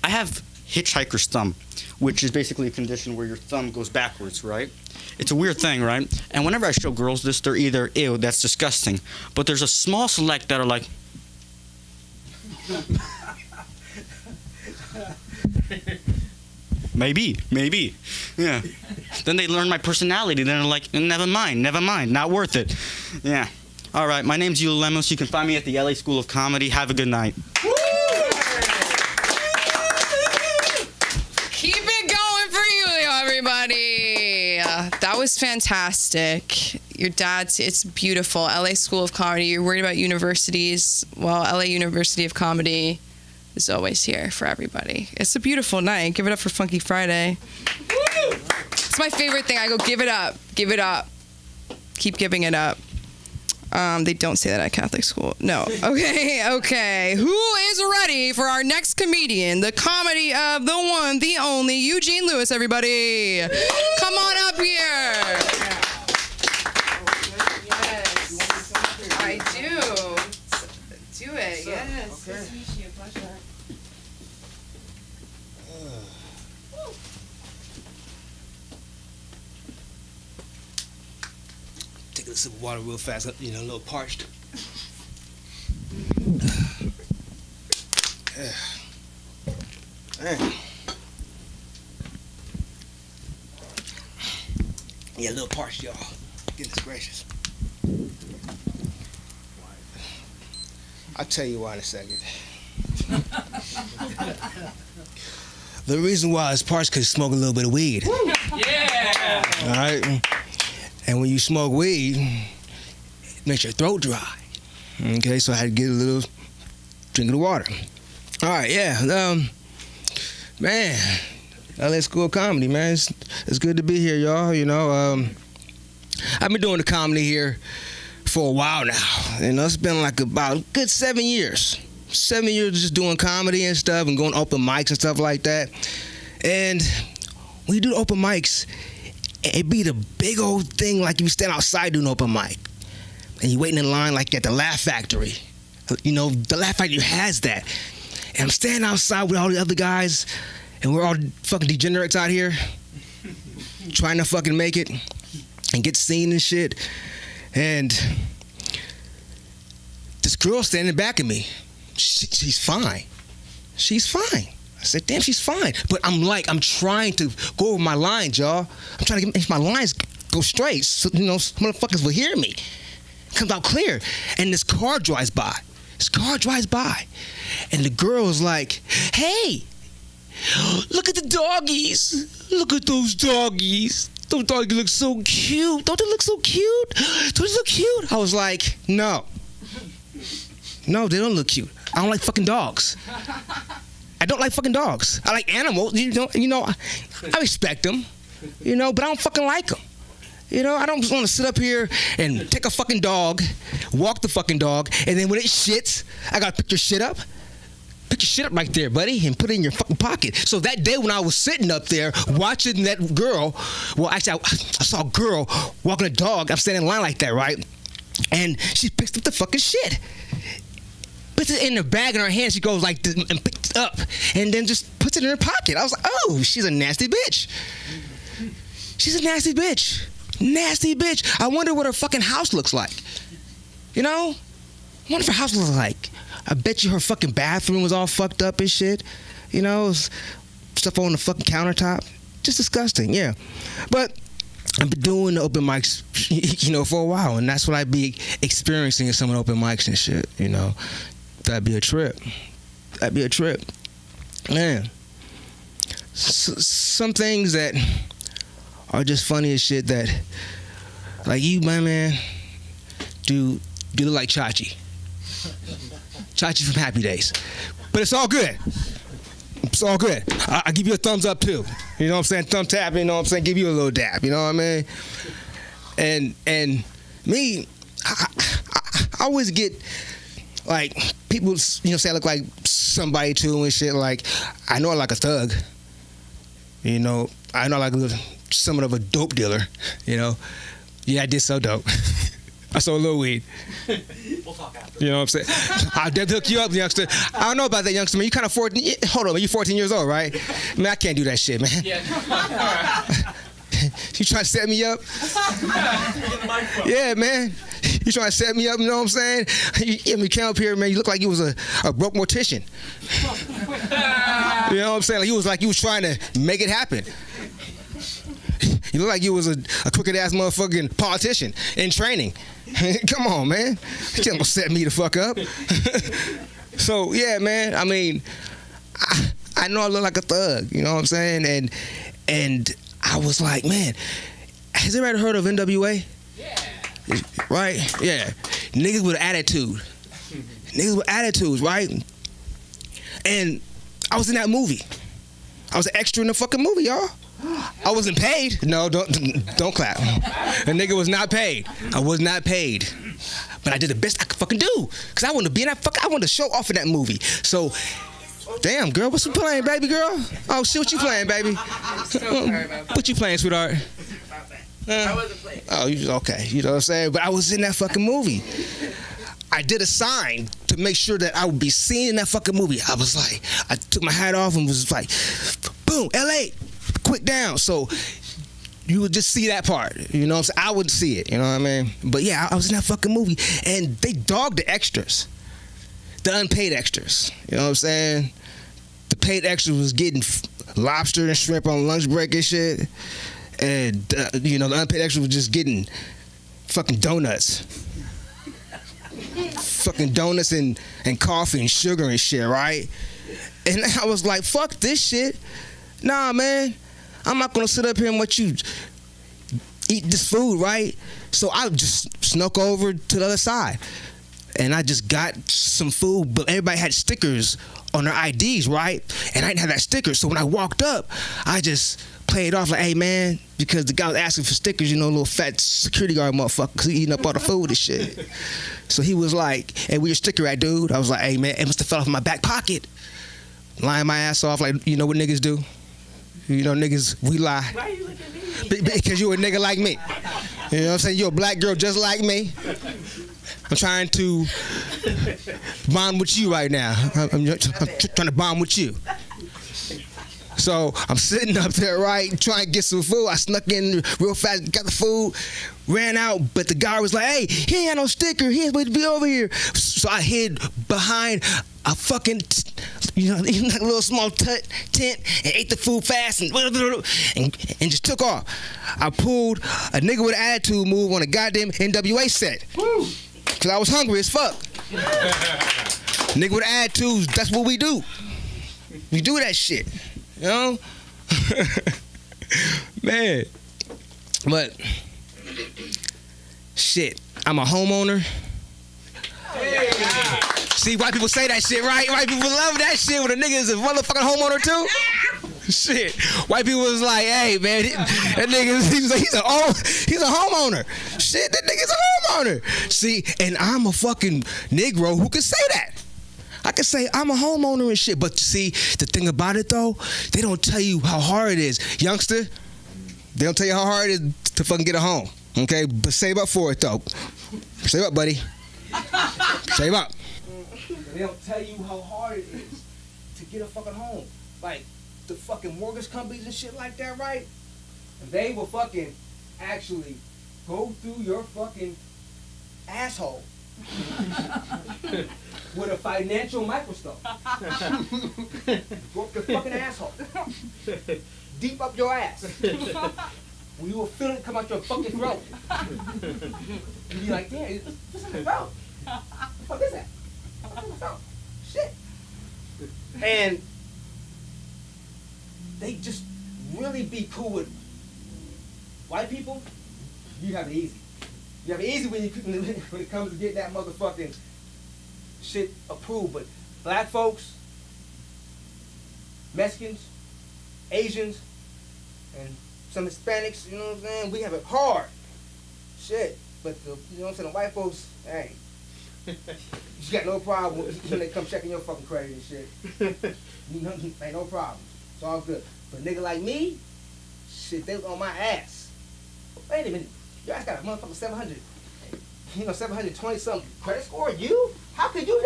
Speaker 4: have hitchhiker's thumb, which is basically a condition where your thumb goes backwards, right? It's a weird thing, right? And whenever I show girls this, they're either, ew, that's disgusting. But there's a small select that are like, maybe. Yeah. Then they learn my personality. Then they're like, never mind, not worth it. Yeah. All right, my name's Yula Lemos. You can find me at the LA School of Comedy. Have a good night.
Speaker 1: Keep it going for Julio, everybody. That was fantastic. Your dad's, it's beautiful. LA School of Comedy. You're worried about universities. Well, LA University of Comedy is always here for everybody. It's a beautiful night. Give it up for Funky Friday. It's my favorite thing. I go, give it up. Keep giving it up. They don't say that at Catholic school. No. Okay. Who is ready for our next comedian? The comedy of the one, the only, Eugene Lewis, everybody. Come on up here. Yes. I do. Do it. Yes. Okay.
Speaker 5: Take a sip of water real fast, you know, a little parched. Yeah, a little parched, y'all. Goodness gracious. I'll tell you why in a second. The reason why it's parched because you smoke a little bit of weed.
Speaker 6: Yeah!
Speaker 5: All right? And when you smoke weed, it makes your throat dry. Okay, so I had to get a little drink of the water. All right, yeah. Man, LA School of Comedy, man. It's good to be here, y'all. You know, I've been doing the comedy here for a while now. You know, it's been like about a good 7 years. 7 years just doing comedy and stuff and going open mics and stuff like that. And when you do the open mics, it be the big old thing like you stand outside doing open mic. And you waiting in line like at the Laugh Factory. You know, the Laugh Factory has that. And I'm standing outside with all the other guys, and we're all fucking degenerates out here trying to fucking make it and get seen and shit. And this girl standing back of me, she's fine. She's fine. I said, damn, she's fine. But I'm trying to go over my lines, y'all. I'm trying to make my lines go straight so, you know, motherfuckers will hear me. It comes out clear. And this car drives by. And the girl is like, hey, look at the doggies. Look at those doggies. Those doggies look so cute. Don't they look so cute? Don't they look cute? I was like, no. No, they don't look cute. I don't like fucking dogs. I don't like fucking dogs. I like animals. You know, I respect them. You know, but I don't fucking like them. You know, I don't just want to sit up here and take a fucking dog, walk the fucking dog, and then when it shits, I gotta pick your shit up. Pick your shit up right there, buddy, and put it in your fucking pocket. So that day when I was sitting up there watching that girl, well, actually, I saw a girl walking a dog. I'm standing in line like that, right? And she picks up the fucking shit. Puts it in her bag in her hand. She goes like this and picks it up and then just puts it in her pocket. I was like, oh, she's a nasty bitch. She's a nasty bitch. Nasty bitch. I wonder what her fucking house looks like. You know? I wonder if her house looks like. I bet you her fucking bathroom was all fucked up and shit. You know? Stuff on the fucking countertop. Just disgusting, yeah. But I've been doing the open mics, you know, for a while, and that's what I be experiencing in some of the open mics and shit, you know. That'd be a trip. Man. Some things that are just funny as shit that, like you, my man, do look like Chachi. Chachi from Happy Days. But it's all good. It's all good. I give you a thumbs up too. You know what I'm saying? Thumb tap, you know what I'm saying? Give you a little dap, you know what I mean? And me, I always get, like, people, you know, say I look like somebody too and shit. Like, I know I like a thug. You know, I know I like somewhat of a dope dealer, you know. Yeah, I did sell dope. I sold a little weed.
Speaker 6: We'll talk after.
Speaker 5: You know what I'm saying? I'll definitely hook you up, youngster. I don't know about that, youngster, man. You kind of 14. Hold on, man. You 14 years old, right? Man, I can't do that shit, man.
Speaker 6: Yeah.
Speaker 5: You trying to set me up? Yeah, man. You trying to set me up, you know what I'm saying? You came up here, man, you look like you was a broke mortician. You know what I'm saying? Like you was trying to make it happen. You look like you was a crooked-ass motherfucking politician in training. Come on, man. You just gonna set me the fuck up. So, yeah, man, I mean, I know I look like a thug, you know what I'm saying? And I was like, man, has anybody heard of NWA?
Speaker 6: Yeah.
Speaker 5: Right? Yeah. Niggas with attitude. Niggas with attitudes, right? And I was in that movie. I was an extra in the fucking movie, y'all. I wasn't paid. No, don't clap. The nigga was not paid. I was not paid. But I did the best I could fucking do. Cause I wanted to be in that I wanted to show off in that movie. So, damn, girl, what you playing, baby girl? Oh, shit, what you playing, baby? What you playing, sweetheart?
Speaker 6: I wasn't playing.
Speaker 5: Oh, you okay. You know what I'm saying? But I was in that fucking movie. I did a sign to make sure that I would be seen in that fucking movie. I was like, I took my hat off and was like, boom, LA, quick down. So you would just see that part. You know what I'm saying? I wouldn't see it. You know what I mean? But yeah, I was in that fucking movie. And they dogged the extras. The unpaid extras. You know what I'm saying? The paid extras was getting lobster and shrimp on lunch break and shit. And, you know, the unpaid extras was just getting fucking donuts. Fucking donuts and coffee and sugar and shit, right? And I was like, fuck this shit. Nah, man. I'm not gonna sit up here and let you eat this food, right? So I just snuck over to the other side. And I just got some food, but everybody had stickers on their IDs, right? And I didn't have that sticker. So when I walked up, I just played off like, hey, man, because the guy was asking for stickers, you know, little fat security guard motherfucker, because he eating up all the food and shit. So he was like, hey, where your sticker at, dude? I was like, hey, man, it must have fell off in my back pocket. Lying my ass off like, you know what niggas do? You know, niggas, we lie.
Speaker 6: Why are you looking at me?
Speaker 5: Because you a nigga like me. You know what I'm saying? You're a black girl just like me. I'm trying to bond with you right now. I'm trying to bond with you. So I'm sitting up there, right, trying to get some food. I snuck in real fast, got the food, ran out, but the guy was like, hey, he ain't got no sticker. He ain't supposed to be over here. So I hid behind a fucking, like a little small tent and ate the food fast and just took off. I pulled a nigga with an attitude move on a goddamn NWA set. Because I was hungry as fuck. Nigga with attitudes, that's what we do. We do that shit. You know? Man. But, shit, I'm a homeowner. See, white people say that shit, right? White people love that shit when a nigga is a motherfucking homeowner too. Shit. White people was like, hey, man, that nigga, he's a homeowner. Shit, that nigga's a homeowner. See, and I'm a fucking Negro who can say that. I can say I'm a homeowner and shit, but see, the thing about it though, they don't tell you how hard it is. Youngster, they don't tell you how hard it is to fucking get a home, okay? But save up for it though. Save up, buddy. Save up. They don't tell you how hard it is to get a fucking home. Like, the fucking mortgage companies and shit like that, right? They will fucking actually go through your fucking asshole with a financial microscope. Go up your fucking asshole. Deep up your ass. Well, you will feel it come out your fucking throat. You'll be like, damn, what's in the throat? What the fuck is that? What's in the throat? Shit. And they just really be cool with white people. You have it easy. You have it easy when it comes to getting that motherfucking shit approved. But black folks, Mexicans, Asians, and some Hispanics, you know what I'm saying? We have it hard. Shit. But you know what I'm saying? The white folks, hey, you got no problem when they come checking your fucking credit and shit. You know, ain't no problem. It's all good. But a nigga like me, shit, they was on my ass. Wait a minute. Your ass got a motherfucking 700, 720 something credit score. You? How could you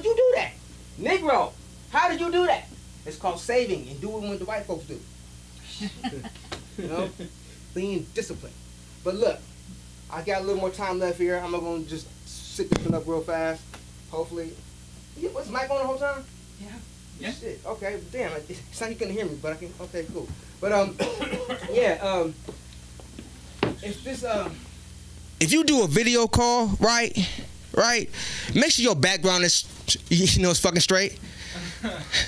Speaker 5: do that? Negro, how did you do that? It's called saving and doing what the white folks do. You know? Being disciplined. But look, I got a little more time left here. I'm not gonna just sit this one up real fast. Hopefully. Was the mic on the whole time? Yeah. Shit. Okay. Damn. It's like you couldn't hear me, but I can. Okay. Cool. But yeah. If you do a video call, right, make sure your background is, it's fucking straight.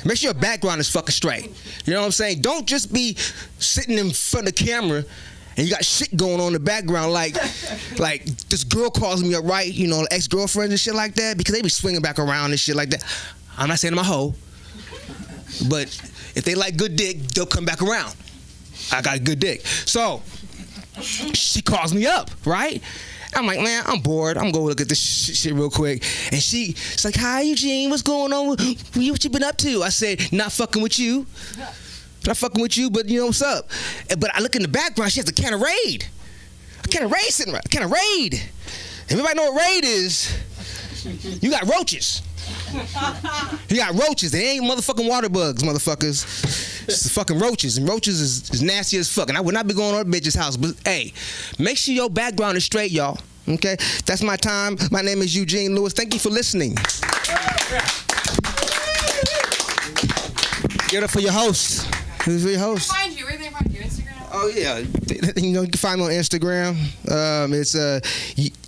Speaker 5: Make sure your background is fucking straight. You know what I'm saying? Don't just be sitting in front of the camera and you got shit going on in the background like this girl calls me up, right? You know, ex-girlfriends and shit like that, because they be swinging back around and shit like that. I'm not saying I'm a hoe, but if they like good dick, they'll come back around. I got good dick. So she calls me up, right? I'm like, man, I'm bored. I'm gonna look at this shit real quick. And she's like, hi, Eugene, what's going on? What you been up to? I said, not fucking with you. Not fucking with you, but you know what's up. But I look in the background, she has a can of Raid. A can of Raid sitting right. A can of Raid. Everybody know what Raid is. You got roaches. You got roaches. They ain't motherfucking water bugs, motherfuckers. It's the fucking roaches. And roaches is nasty as fuck. And I would not be going to a bitch's house. But hey, make sure your background is straight, y'all. Okay? That's my time. My name is Eugene Lewis. Thank you for listening. Give it up for your host. Who's your host?
Speaker 1: Find you. Where can they find you? Instagram?
Speaker 5: Oh yeah, you know, you can find me on Instagram.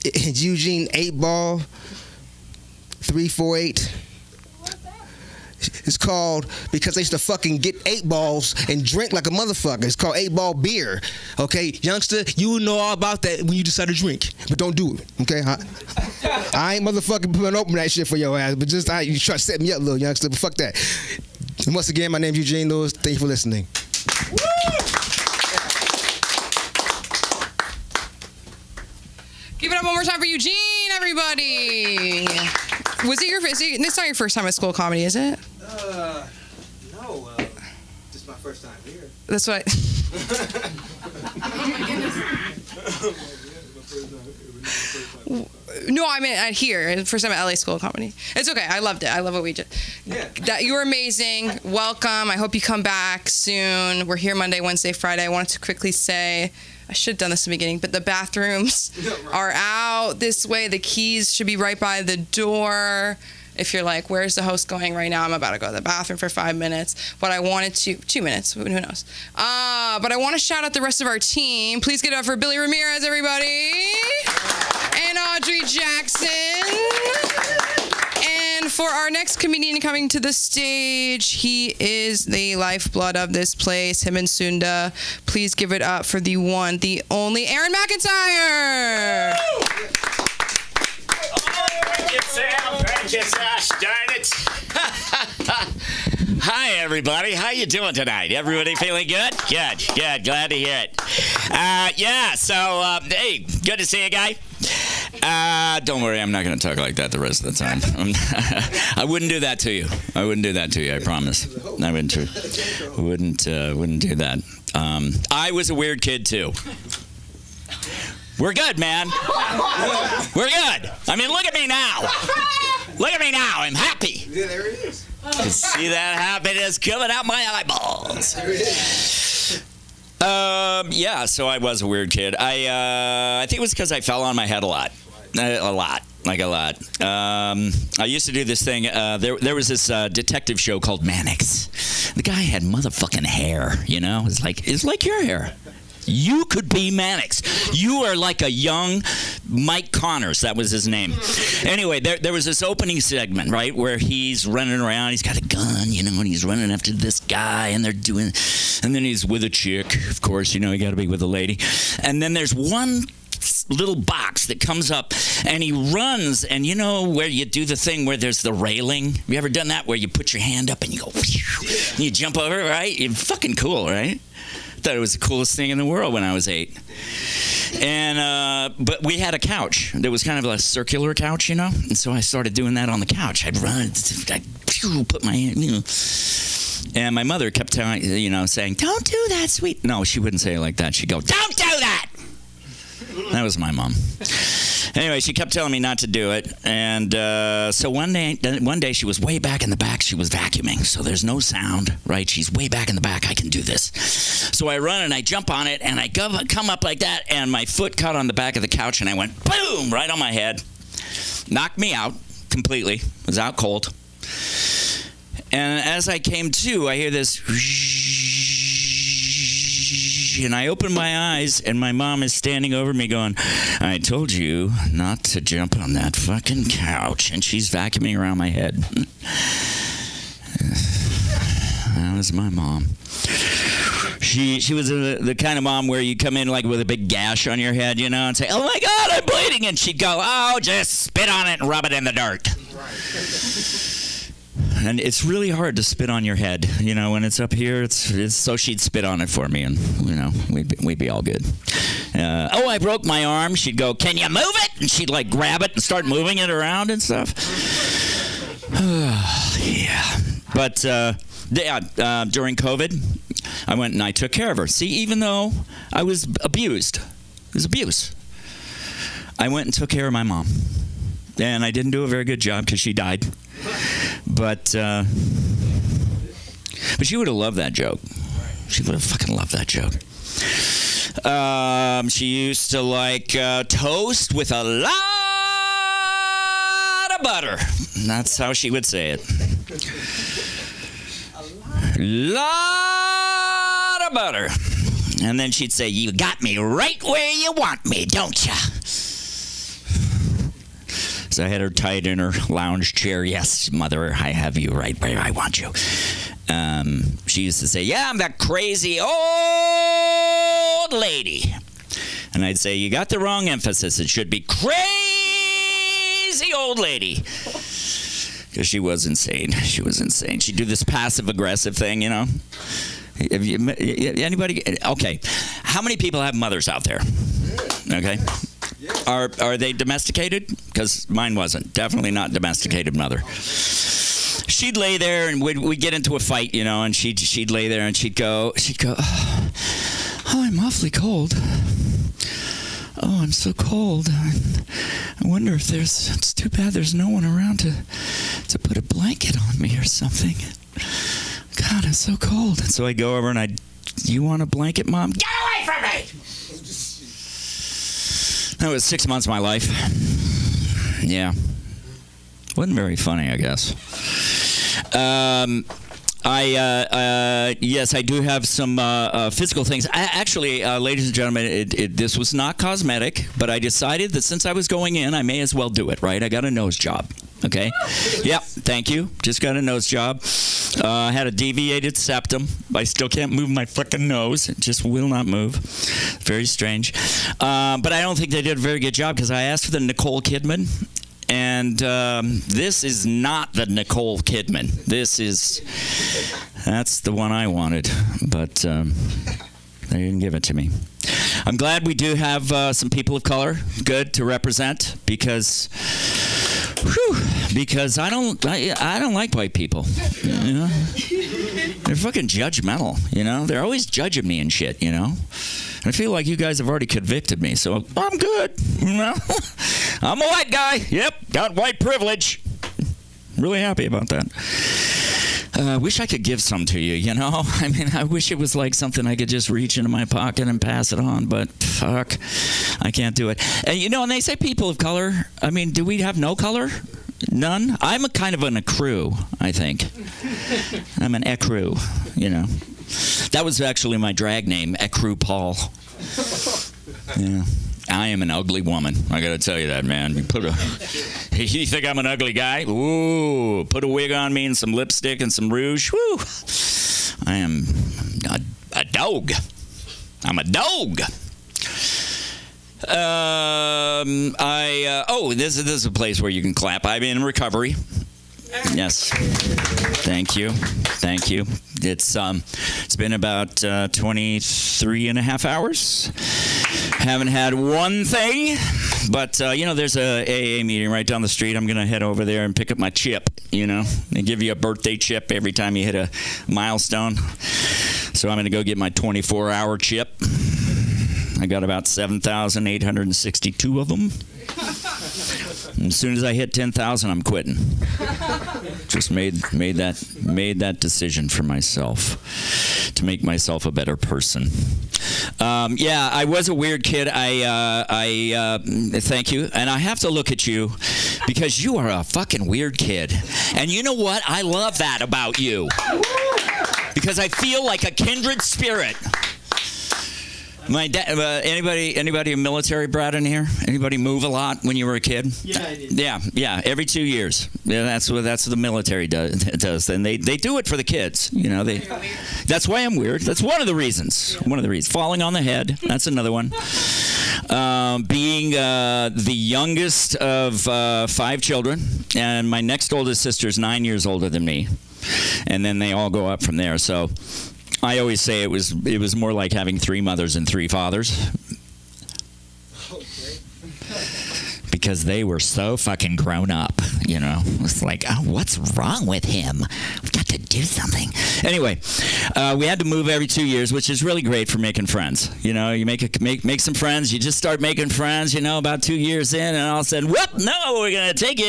Speaker 5: It's Eugene 8ball 348. It's called, because they used to fucking get 8 balls and drink like a motherfucker. It's called 8-ball beer. Okay, youngster, you will know all about that when you decide to drink, but don't do it. Okay, I ain't motherfucking putting open that shit for your ass, but just you try to set me up, little youngster. But fuck that. And once again, my name's Eugene Lewis. Thank you for listening.
Speaker 1: Give it up one more time for Eugene, everybody. This is not your first time at School of Comedy, is it?
Speaker 5: No. This is my first
Speaker 1: That's what. No, I meant here. First time at LA School of Comedy. It's okay. I loved it. I love what we did.
Speaker 5: Yeah.
Speaker 1: That you were amazing. Welcome. I hope you come back soon. We're here Monday, Wednesday, Friday. I wanted to quickly say, I should have done this in the beginning, but the bathrooms are out this way. The keys should be right by the door. If you're like, where's the host going right now? I'm about to go to the bathroom for 5 minutes. But I wanted to, 2 minutes, who knows? But I want to shout out the rest of our team. Please give it up for Billy Ramirez, everybody. And Audrey Jackson. And for our next comedian coming to the stage, he is the lifeblood of this place, him and Sunda. Please give it up for the one, the only Aaron McIntyre.
Speaker 7: Thank you, Sam. Thank you, Sash. Darn it. Hi, everybody. How you doing tonight? Everybody feeling good? Good. Glad to hear it. Hey, good to see you, guy. Don't worry, I'm not going to talk like that the rest of the time. I wouldn't do that to you. I promise. I wouldn't do that. I was a weird kid, too. We're good, man. We're good. I mean, look at me now. I'm happy.
Speaker 5: Yeah, there it is.
Speaker 7: See that happiness coming out my eyeballs.
Speaker 5: There it is.
Speaker 7: So I was a weird kid. I think it was because I fell on my head a lot. I used to do this thing. There was this detective show called Mannix. The guy had motherfucking hair, you know? It's like your hair. You could be Mannix. You are like a young Mike Connors. That was his name. Anyway, there was this opening segment, right, where he's running around. He's got a gun, you know, and he's running after this guy, and then he's with a chick. Of course, you know, you got to be with a lady. And then there's one little box that comes up, and he runs, and you know where you do the thing where there's the railing? Have you ever done that, where you put your hand up and you go, and you jump over, right? You're fucking cool, right? Thought it was the coolest thing in the world when I was 8. And but we had a couch. There was kind of a circular couch, you know, and so I started doing that on the couch. I'd run, I'd put my hand, you know. And my mother kept telling, you know, saying, "Don't do that, sweet." No, she wouldn't say it like that. She'd go, "Don't do that." That was my mom. Anyway, she kept telling me not to do it, and so one day she was way back in the back. She was vacuuming, so there's no sound, right? She's way back in the back. I can do this. So I run and I jump on it, and I come up like that, and my foot caught on the back of the couch, and I went boom right on my head, knocked me out completely. Was out cold, and as I came to, I hear this. And I open my eyes, and my mom is standing over me going, "I told you not to jump on that fucking couch." And she's vacuuming around my head. That was my mom. She was the kind of mom where you come in like with a big gash on your head, you know, and say, "Oh my God, I'm bleeding." And she'd go, "Oh, just spit on it and rub it in the dirt." And it's really hard to spit on your head, you know, when it's up here. It's so she'd spit on it for me, and you know, we'd be all good. I broke my arm. She'd go, "Can you move it?" And she'd like grab it and start moving it around and stuff. Yeah, but during COVID, I went and I took care of her. See, even though I was abused, it was abuse. I went and took care of my mom, and I didn't do a very good job because she died. But she would have loved that joke. She would have fucking loved that joke. She used to like toast with a lot of butter. That's how she would say it. Lot of butter. And then she'd say, "You got me right where you want me, don't ya?" So I had her tied in her lounge chair. "Yes, mother, I have you right where I want you." She used to say, "Yeah, I'm that crazy old lady." And I'd say, "You got the wrong emphasis. It should be crazy old lady." Because she was insane. She'd do this passive-aggressive thing, you know. Anybody? Okay. How many people have mothers out there? Okay. Are they domesticated? Because mine wasn't. Definitely not domesticated mother. she'd lay there and we'd get into a fight, you know, and she'd lay there and she'd go, oh, I'm awfully cold. Oh, I'm so cold. I wonder if it's too bad there's no one around to put a blanket on me or something. God, I'm so cold. And so I go over and you want a blanket, Mom? Get away from me! That was 6 months of my life. Yeah. Wasn't very funny, I guess. Yes, I do have some physical things. Actually, ladies and gentlemen, this was not cosmetic, but I decided that since I was going in, I may as well do it, right? I got a nose job, okay? Yep, thank you. Just got a nose job. I had a deviated septum. I still can't move my fucking nose. It just will not move. Very strange. But I don't think they did a very good job because I asked for the Nicole Kidman. And this is not the Nicole Kidman. That's the one I wanted, but they didn't give it to me. I'm glad we do have some people of color, good to represent, because I don't like white people. You know, they're fucking judgmental. You know, they're always judging me and shit. You know. I feel like you guys have already convicted me, so I'm good. You know? I'm a white guy. Yep, got white privilege. Really happy about that. Wish I could give some to you, you know? I mean, I wish it was like something I could just reach into my pocket and pass it on, but fuck, I can't do it. And, you know, and they say people of color. I mean, do we have no color? None? I'm a kind of an ecru, I think. I'm an ecru, you know. That was actually my drag name, Ecru Paul. Yeah. I am an ugly woman. I gotta tell you that, man. You think I'm an ugly guy? Ooh, put a wig on me and some lipstick and some rouge. Woo. I am a dog. I'm a dog. This is a place where you can clap. I'm in recovery. Yes. Thank you. It's been about 23 and a half hours. Haven't had one thing, but you know, there's a AA meeting right down the street. I'm gonna head over there and pick up my chip. You know, they give you a birthday chip every time you hit a milestone. So I'm gonna go get my 24-hour chip. I got about 7,862 of them. And as soon as I hit 10,000, I'm quitting. Just made that decision for myself to make myself a better person. Yeah, I was a weird kid. I thank you, and I have to look at you because you are a fucking weird kid. And you know what? I love that about you because I feel like a kindred spirit. My dad. Anybody a military brat in here? Anybody move a lot when you were a kid?
Speaker 3: Yeah, I did.
Speaker 7: Yeah. Every 2 years. Yeah, that's what the military does. And they do it for the kids. You know, that's why I'm weird. That's one of the reasons. One of the reasons. Falling on the head. That's another one. Being the youngest of 5 children, and my next oldest sister is 9 years older than me, and then they all go up from there. So. I always say it was more like having 3 mothers and 3 fathers. Because they were so fucking grown up, you know. It's like, oh, what's wrong with him? We've got to do something. Anyway, we had to move every 2 years, which is really great for making friends. You know, you make some friends. You just start making friends, you know, about 2 years in, and all of a sudden, whoop, no, we're going to take you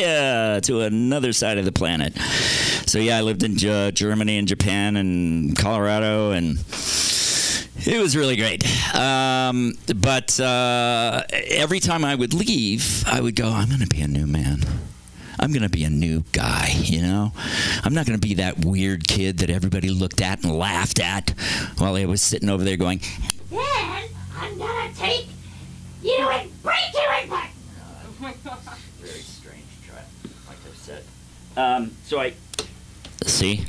Speaker 7: to another side of the planet. So, yeah, I lived in Germany and Japan and Colorado, and it was really great. But every time I would leave, I would go, I'm going to be a new man. I'm going to be a new guy, you know? I'm not going to be that weird kid that everybody looked at and laughed at while I was sitting over there going,
Speaker 8: then I'm going to take you and break you in part.
Speaker 7: Very strange, like I said. So I... See?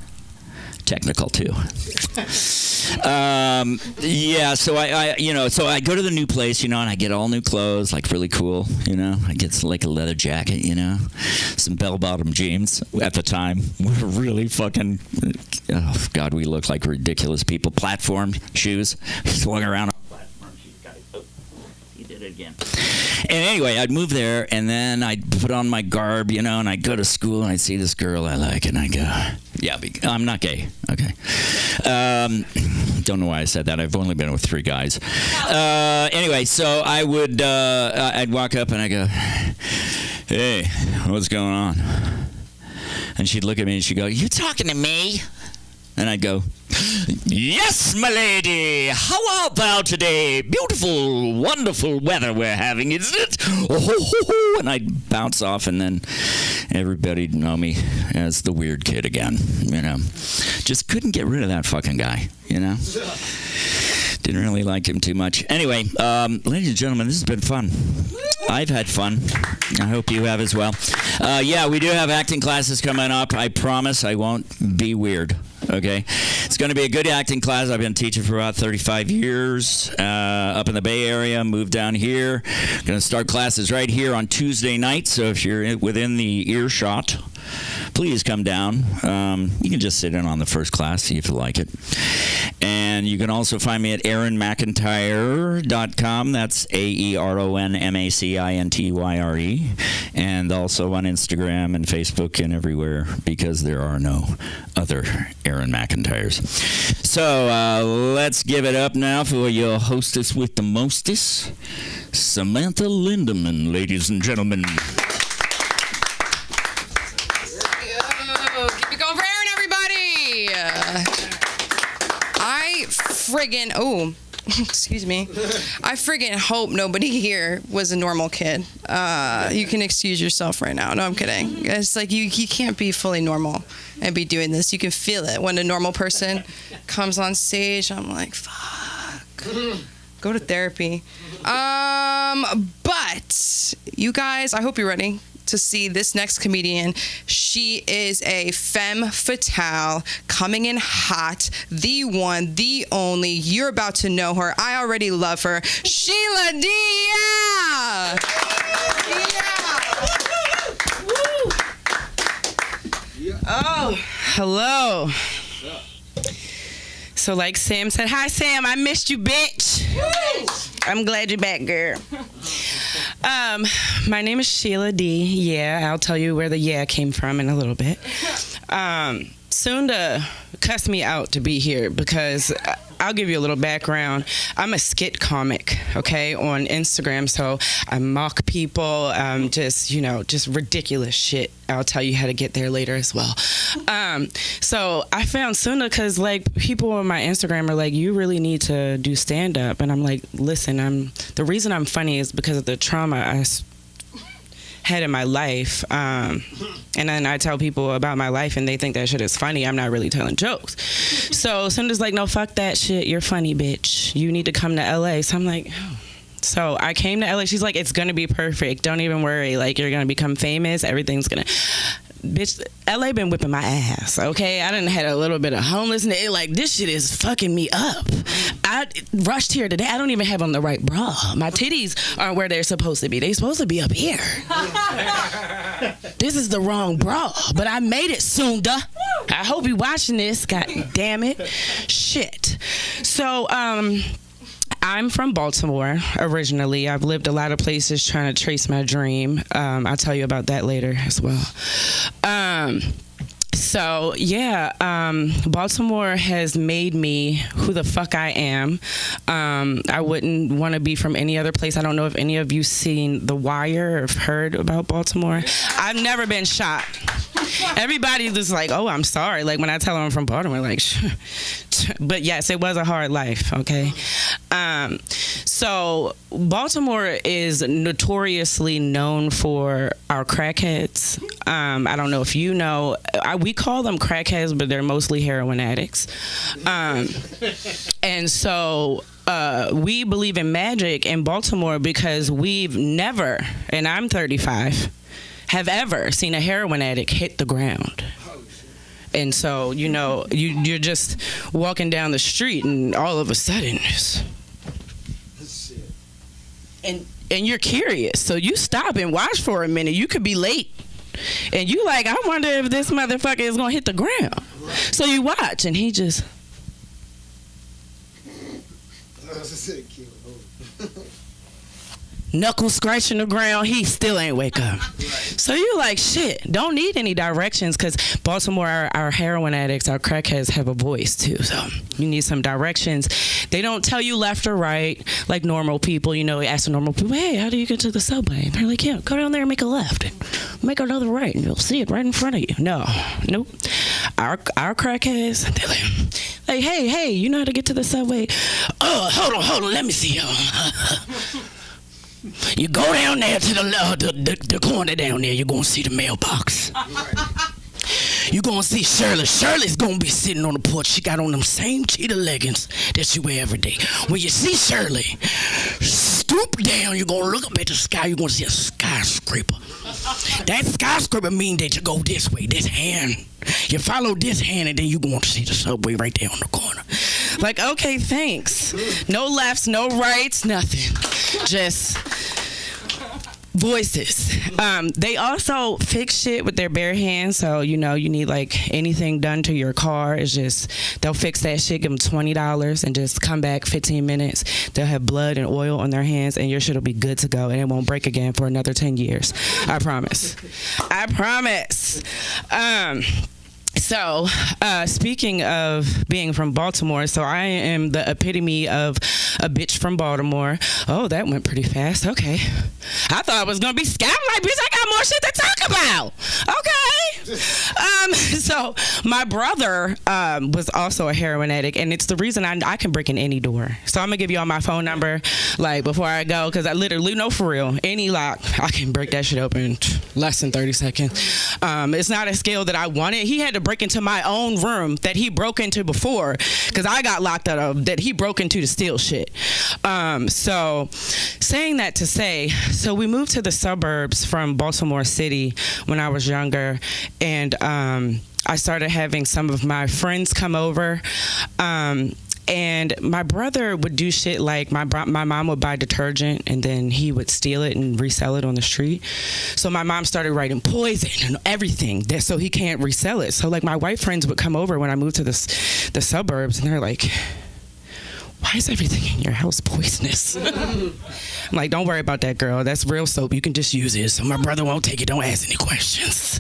Speaker 7: Technical, too. Yeah, so I go to the new place, you know, and I get all new clothes, like really cool, you know. I get like a leather jacket, you know, some bell-bottom jeans. At the time, we're really fucking, oh God, we look like ridiculous people. Platform shoes, just walking around on platform shoes. Oh, he did it again. anyway, I'd move there, and then I'd put on my garb, and I'd go to school, and I'd see this girl I like, and I go, yeah, I'm not gay. Okay. Don't know why I said that. I've only been with 3 guys. Anyway, so I would, I'd walk up, and I go, hey, what's going on? And she'd look at me, and she'd go, you talking to me? And I'd go, yes, my lady. How about today? Beautiful, wonderful weather we're having, isn't it? Oh, and I'd bounce off, and then everybody'd know me as the weird kid again, Just couldn't get rid of that fucking guy, Didn't really like him too much. Anyway, ladies and gentlemen, this has been fun. I've had fun. I hope you have as well. Yeah, we do have acting classes coming up. I promise I won't be weird. Okay, it's going to be a good acting class. I've been teaching for about 35 years up in the Bay Area. Moved down here. Going to start classes right here on Tuesday night. So if you're within the earshot, please come down. You can just sit in on the first class, see if you like it. And you can also find me at AaronMcIntyre.com. That's AeronMacintyre. And also on Instagram and Facebook and everywhere, because there are no other Aaron McIntyres. So let's give it up now for your hostess with the mostest, Samantha Lindemann, ladies and gentlemen.
Speaker 1: Keep it going for Aaron, everybody. Excuse me. I friggin' hope nobody here was a normal kid. You can excuse yourself right now. No, I'm kidding. It's like you can't be fully normal and be doing this. You can feel it when a normal person comes on stage. I'm like, fuck. Go to therapy. But you guys, I hope you're ready to see this next comedian. She is a femme fatale, coming in hot, the one, the only. You're about to know her. I already love her. Sheila Dia!
Speaker 9: Oh, hello. So like Sam said, hi Sam, I missed you, bitch. I'm glad you're back, girl. My name is Sheila D. Yeah, I'll tell you where the yeah came from in a little bit. Sunda cussed me out to be here because I'll give you a little background. I'm a skit comic, okay, on Instagram. So I mock people, just ridiculous shit. I'll tell you how to get there later as well. So I found Sunda because people on my Instagram are like, you really need to do stand up. And I'm like, listen, the reason I'm funny is because of the trauma I had in my life. And then I tell people about my life and they think that shit is funny. I'm not really telling jokes. So Sunda's like, no, fuck that shit. You're funny, bitch. You need to come to LA. So I'm like, oh. So I came to LA. She's like, it's going to be perfect. Don't even worry. You're going to become famous. Everything's going to... Bitch, LA been whipping my ass, okay? I done had a little bit of homelessness. This shit is fucking me up. I rushed here today. I don't even have on the right bra. My titties aren't where they're supposed to be. They're supposed to be up here. This is the wrong bra, but I made it, Sunda. I hope you watching this. God damn it. Shit. So, I'm from Baltimore originally. I've lived a lot of places trying to trace my dream. I'll tell you about that later as well. Baltimore has made me who the fuck I am. I wouldn't want to be from any other place. I don't know if any of you seen The Wire or have heard about Baltimore. I've never been shot. Everybody just like, oh, I'm sorry. When I tell them I'm from Baltimore, but yes, it was a hard life, okay? So Baltimore is notoriously known for our crackheads. I don't know if you know, we call them crackheads, but they're mostly heroin addicts. And so we believe in magic in Baltimore because we've never, and I'm 35, have ever seen a heroin addict hit the ground. And so, you're just walking down the street and all of a sudden, and you're curious. So you stop and watch for a minute. You could be late. And you I wonder if this motherfucker is going to hit the ground. So you watch and he just... knuckles scratching the ground. He still ain't wake up. So you like, shit, don't need any directions, because Baltimore, our heroin addicts, our crackheads have a voice too. So you need some directions. They don't tell you left or right like normal people. You know, you ask the normal people, hey, how do you get to the subway? And they're like, yeah, go down there and make a left. And make another right, and you'll see it right in front of you. Nope. Our crackheads, they're like, hey, you know how to get to the subway? Oh, hold on, let me see. You go down there to the corner down there, you're gonna see the mailbox. You're gonna see Shirley. Shirley's gonna be sitting on the porch. She got on them same cheetah leggings that you wear every day. When you see Shirley, stoop down, you're gonna look up at the sky, you're gonna see a skyscraper. That skyscraper means that you go this way, this hand. You follow this hand, and then you're going to see the subway right there on the corner. Like, okay, thanks. No lefts, no rights, nothing. Just voices. They also fix shit with their bare hands. So, you know, you need like anything done to your car. It's just, they'll fix that shit, give them $20 and just come back 15 minutes. They'll have blood and oil on their hands and your shit will be good to go and it won't break again for another 10 years. I promise. I promise. So, speaking of being from Baltimore, so I am the epitome of a bitch from Baltimore. Oh, that went pretty fast. Okay. I thought I was going to be scouting like, bitch, I got more shit to talk about. Okay. So, my brother was also a heroin addict, and it's the reason I can break in any door. So, I'm going to give you all my phone number, like, before I go, because I literally, no, for real, any lock, I can break that shit open less than 30 seconds. It's not a skill that I wanted. He had to break into my own room that he broke into before, because I got locked out of that he broke into to steal shit. So saying that to say, so we moved to the suburbs from Baltimore City when I was younger, and I started having some of my friends come over. And my brother would do shit like my mom would buy detergent and then he would steal it and resell it on the street. So my mom started writing poison and everything so he can't resell it. So like my white friends would come over when I moved to the suburbs and they're like, why is everything in your house poisonous? I'm like, don't worry about that, girl. That's real soap. You can just use it. So my brother won't take it. Don't ask any questions.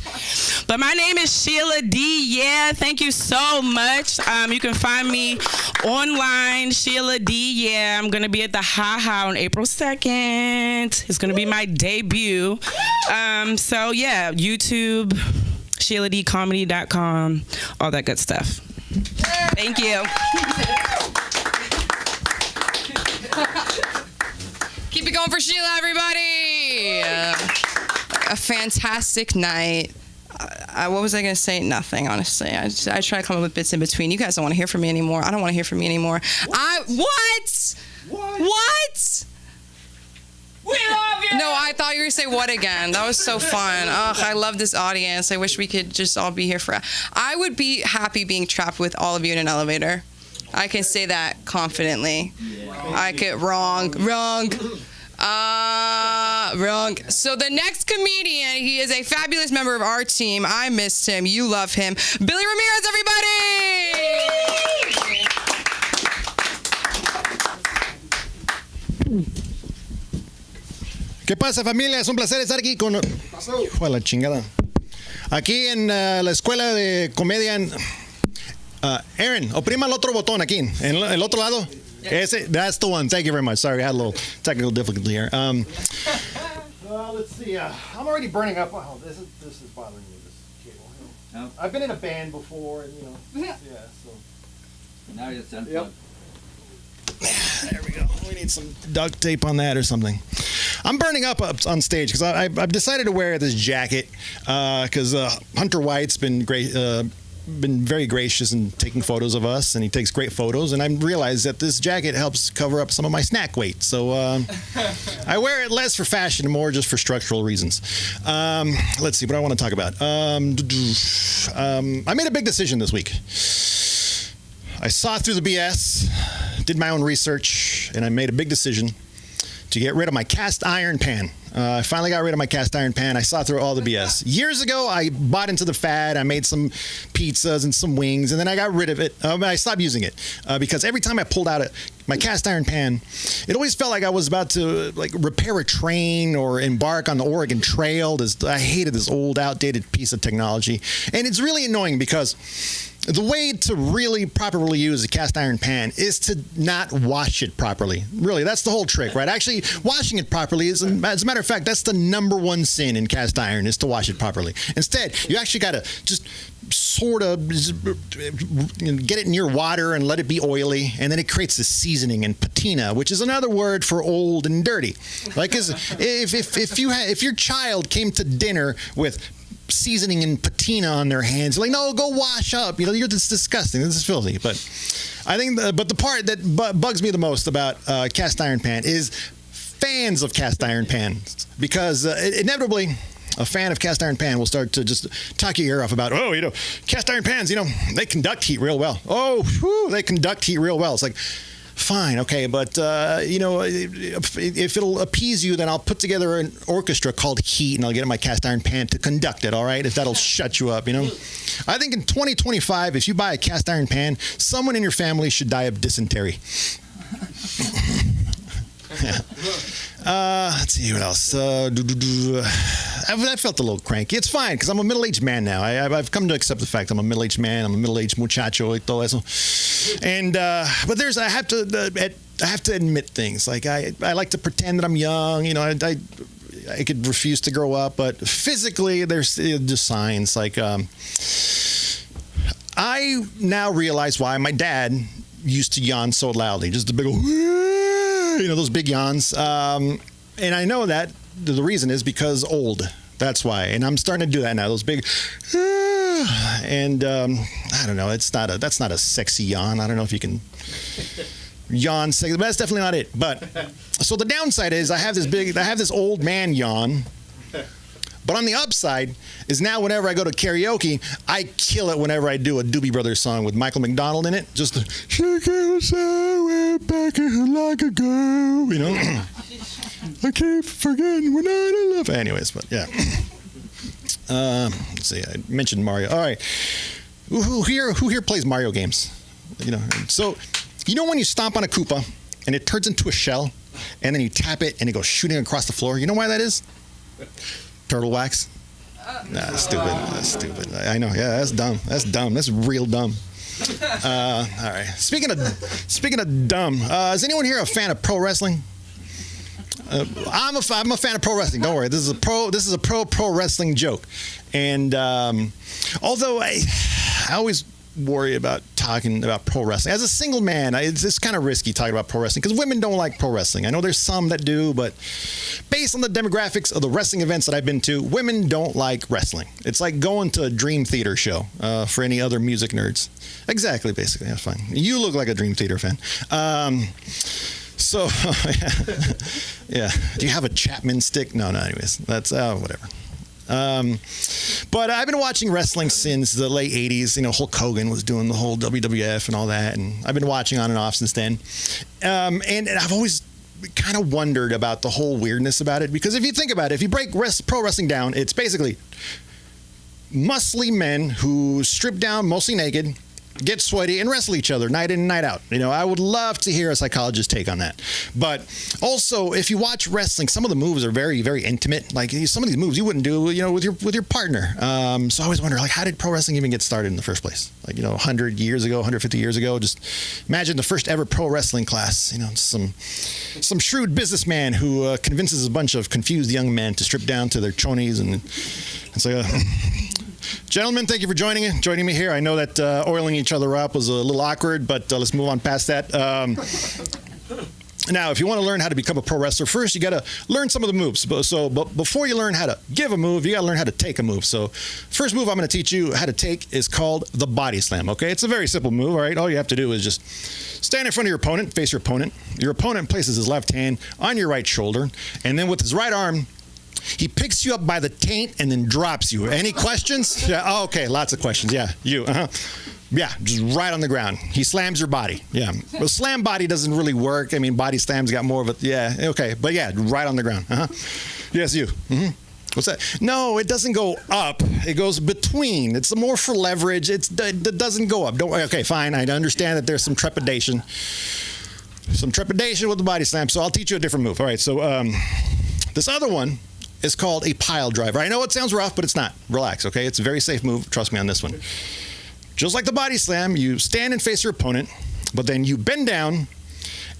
Speaker 9: But my name is Sheila D. Yeah, thank you so much. You can find me online, Sheila D. Yeah, I'm going to be at the Ha Ha on April 2nd. It's going to be my debut. So yeah, YouTube, SheilaDcomedy.com, all that good stuff. Thank you.
Speaker 1: Keep it going for Sheila, everybody. A fantastic night. What was I going to say? Nothing, honestly. I try to come up with bits in between. You guys don't want to hear from me anymore. I don't want to hear from me anymore. What? We love you! No, I thought you were going to say what again. That was so fun. Ugh, I love this audience. I wish we could just all be here for... I would be happy being trapped with all of you in an elevator. I can say that confidently. I could... Wrong. So the next comedian, he is a fabulous member of our team. I missed him. You love him. Billy Ramirez, everybody!
Speaker 2: ¿Qué pasa, familia? Es un placer estar aquí con... Hijo de la chingada. Aquí en la escuela de comedia. Aaron, oprima el otro botón aquí. En el otro lado. Ese, that's the one. Thank you very much. Sorry, I had a little technical difficulty here. Let's see. I'm already burning up. Oh, this is bothering me. This cable. Oh. I've been in a band before, and yeah. So
Speaker 7: now it's unplugged.
Speaker 2: Yep. There we go. We need some duct tape on that or something. I'm burning up on stage because I've decided to wear this jacket because Hunter White's been great. Been very gracious in taking photos of us, and he takes great photos, and I realized that this jacket helps cover up some of my snack weight, so I wear it less for fashion and more just for structural reasons. Let's see what I want to talk about. I made a big decision this week. I saw through the BS, did my own research, and I made a big decision to get rid of my cast iron pan. I finally got rid of my cast iron pan. I saw through all the BS. Years ago, I bought into the fad. I made some pizzas and some wings, and then I got rid of it. I stopped using it because every time I pulled out
Speaker 10: my cast iron pan, it always felt like I was about to like repair a train or embark on the Oregon Trail. I hated this old, outdated piece of technology. And it's really annoying because the way to really properly use a cast iron pan is to not wash it properly. Really, that's the whole trick, right? Actually, washing it properly is, as a matter of fact, that's the number one sin in cast iron, is to wash it properly. Instead, you actually got to just sort of get it near water and let it be oily, and then it creates this seasoning and patina, which is another word for old and dirty. Like, if your child came to dinner with seasoning and patina on their hands, like, no, go wash up. You're just disgusting. This is filthy. But I think, the part that bugs me the most about cast iron pan is fans of cast iron pans, because inevitably a fan of cast iron pan will start to just talk your ear off about, cast iron pans, they conduct heat real well. They conduct heat real well. It's like, fine, okay, but if it'll appease you, then I'll put together an orchestra called Heat, and I'll get my cast iron pan to conduct it. All right, if that'll shut you up, I think in 2025, if you buy a cast iron pan, someone in your family should die of dysentery. Yeah. Let's see what else. I felt a little cranky. It's fine because I'm a middle-aged man now. I've come to accept the fact I'm a middle-aged man. I'm a middle-aged muchacho y todo eso. And but I have to admit things. Like I like to pretend that I'm young. I could refuse to grow up, but physically there's just signs. Like I now realize why my dad used to yawn so loudly. Just a big old, those big yawns. And I know that the reason is because old. That's why. And I'm starting to do that now. Those big, and I don't know. That's not a sexy yawn. I don't know if you can yawn sexy, but that's definitely not it. But so the downside is I have this old man yawn. But on the upside is now whenever I go to karaoke, I kill it whenever I do a Doobie Brothers song with Michael McDonald in it. Just the, she goes somewhere back like a girl, I keep forgetting when I love. Anyways, but yeah. Let's see. I mentioned Mario. All right. Who here plays Mario games? So when you stomp on a Koopa and it turns into a shell, and then you tap it and it goes shooting across the floor. You know why that is? Turtle wax? Nah, that's stupid. That's stupid. I know. Yeah, that's dumb. That's dumb. That's real dumb. All right. Speaking of dumb, is anyone here a fan of pro wrestling? I'm a fan of pro wrestling. Don't worry. This is a pro wrestling joke. And although I always worry about talking about pro wrestling as a single man, it's kind of risky talking about pro wrestling because women don't like pro wrestling. I know there's some that do, but based on the demographics of the wrestling events that I've been to, women don't like wrestling. It's like going to a Dream Theater show for any other music nerds. Exactly, basically. That's fine. You look like a Dream Theater fan. So, yeah. Do you have a Chapman stick? No, anyways. That's, whatever. But I've been watching wrestling since the late 80s. Hulk Hogan was doing the whole WWF and all that, and I've been watching on and off since then. And I've always kind of wondered about the whole weirdness about it, because if you think about it, if you break pro wrestling down, it's basically muscly men who strip down mostly naked, get sweaty, and wrestle each other night in and night out. I would love to hear a psychologist's take on that. But also, if you watch wrestling, some of the moves are very, very intimate. Like some of these moves you wouldn't do, with your partner. So I always wonder, like, how did pro wrestling even get started in the first place? Like, 100 years ago, 150 years ago. Just imagine the first ever pro wrestling class. Some shrewd businessman who convinces a bunch of confused young men to strip down to their chonies, and it's like gentlemen, thank you for joining me here. I know that oiling each other up was a little awkward, but let's move on past that. Now, if you want to learn how to become a pro wrestler, first you got to learn some of the moves. But before you learn how to give a move, you got to learn how to take a move. So first move I'm going to teach you how to take is called the body slam. Okay, it's a very simple move. All right, all you have to do is just stand in front of your opponent, face your opponent. Your opponent places his left hand on your right shoulder, and then with his right arm, he picks you up by the taint and then drops you. Any questions? Yeah. Oh, okay. Lots of questions. Yeah. You. Yeah. Just right on the ground. He slams your body. Yeah. Well, slam body doesn't really work. I mean, body slams got more of a. Yeah. Okay. But yeah, right on the ground. Yes, you. What's that? No, it doesn't go up. It goes between. It's more for leverage. It doesn't go up. Okay. Fine. I understand that there's some trepidation. some trepidation with the body slam. So I'll teach you a different move. All right. So this other one is called a pile driver. I know it sounds rough, but it's not. Relax. Okay. It's a very safe move. Trust me on this one. Just like the body slam, you stand and face your opponent, but then you bend down,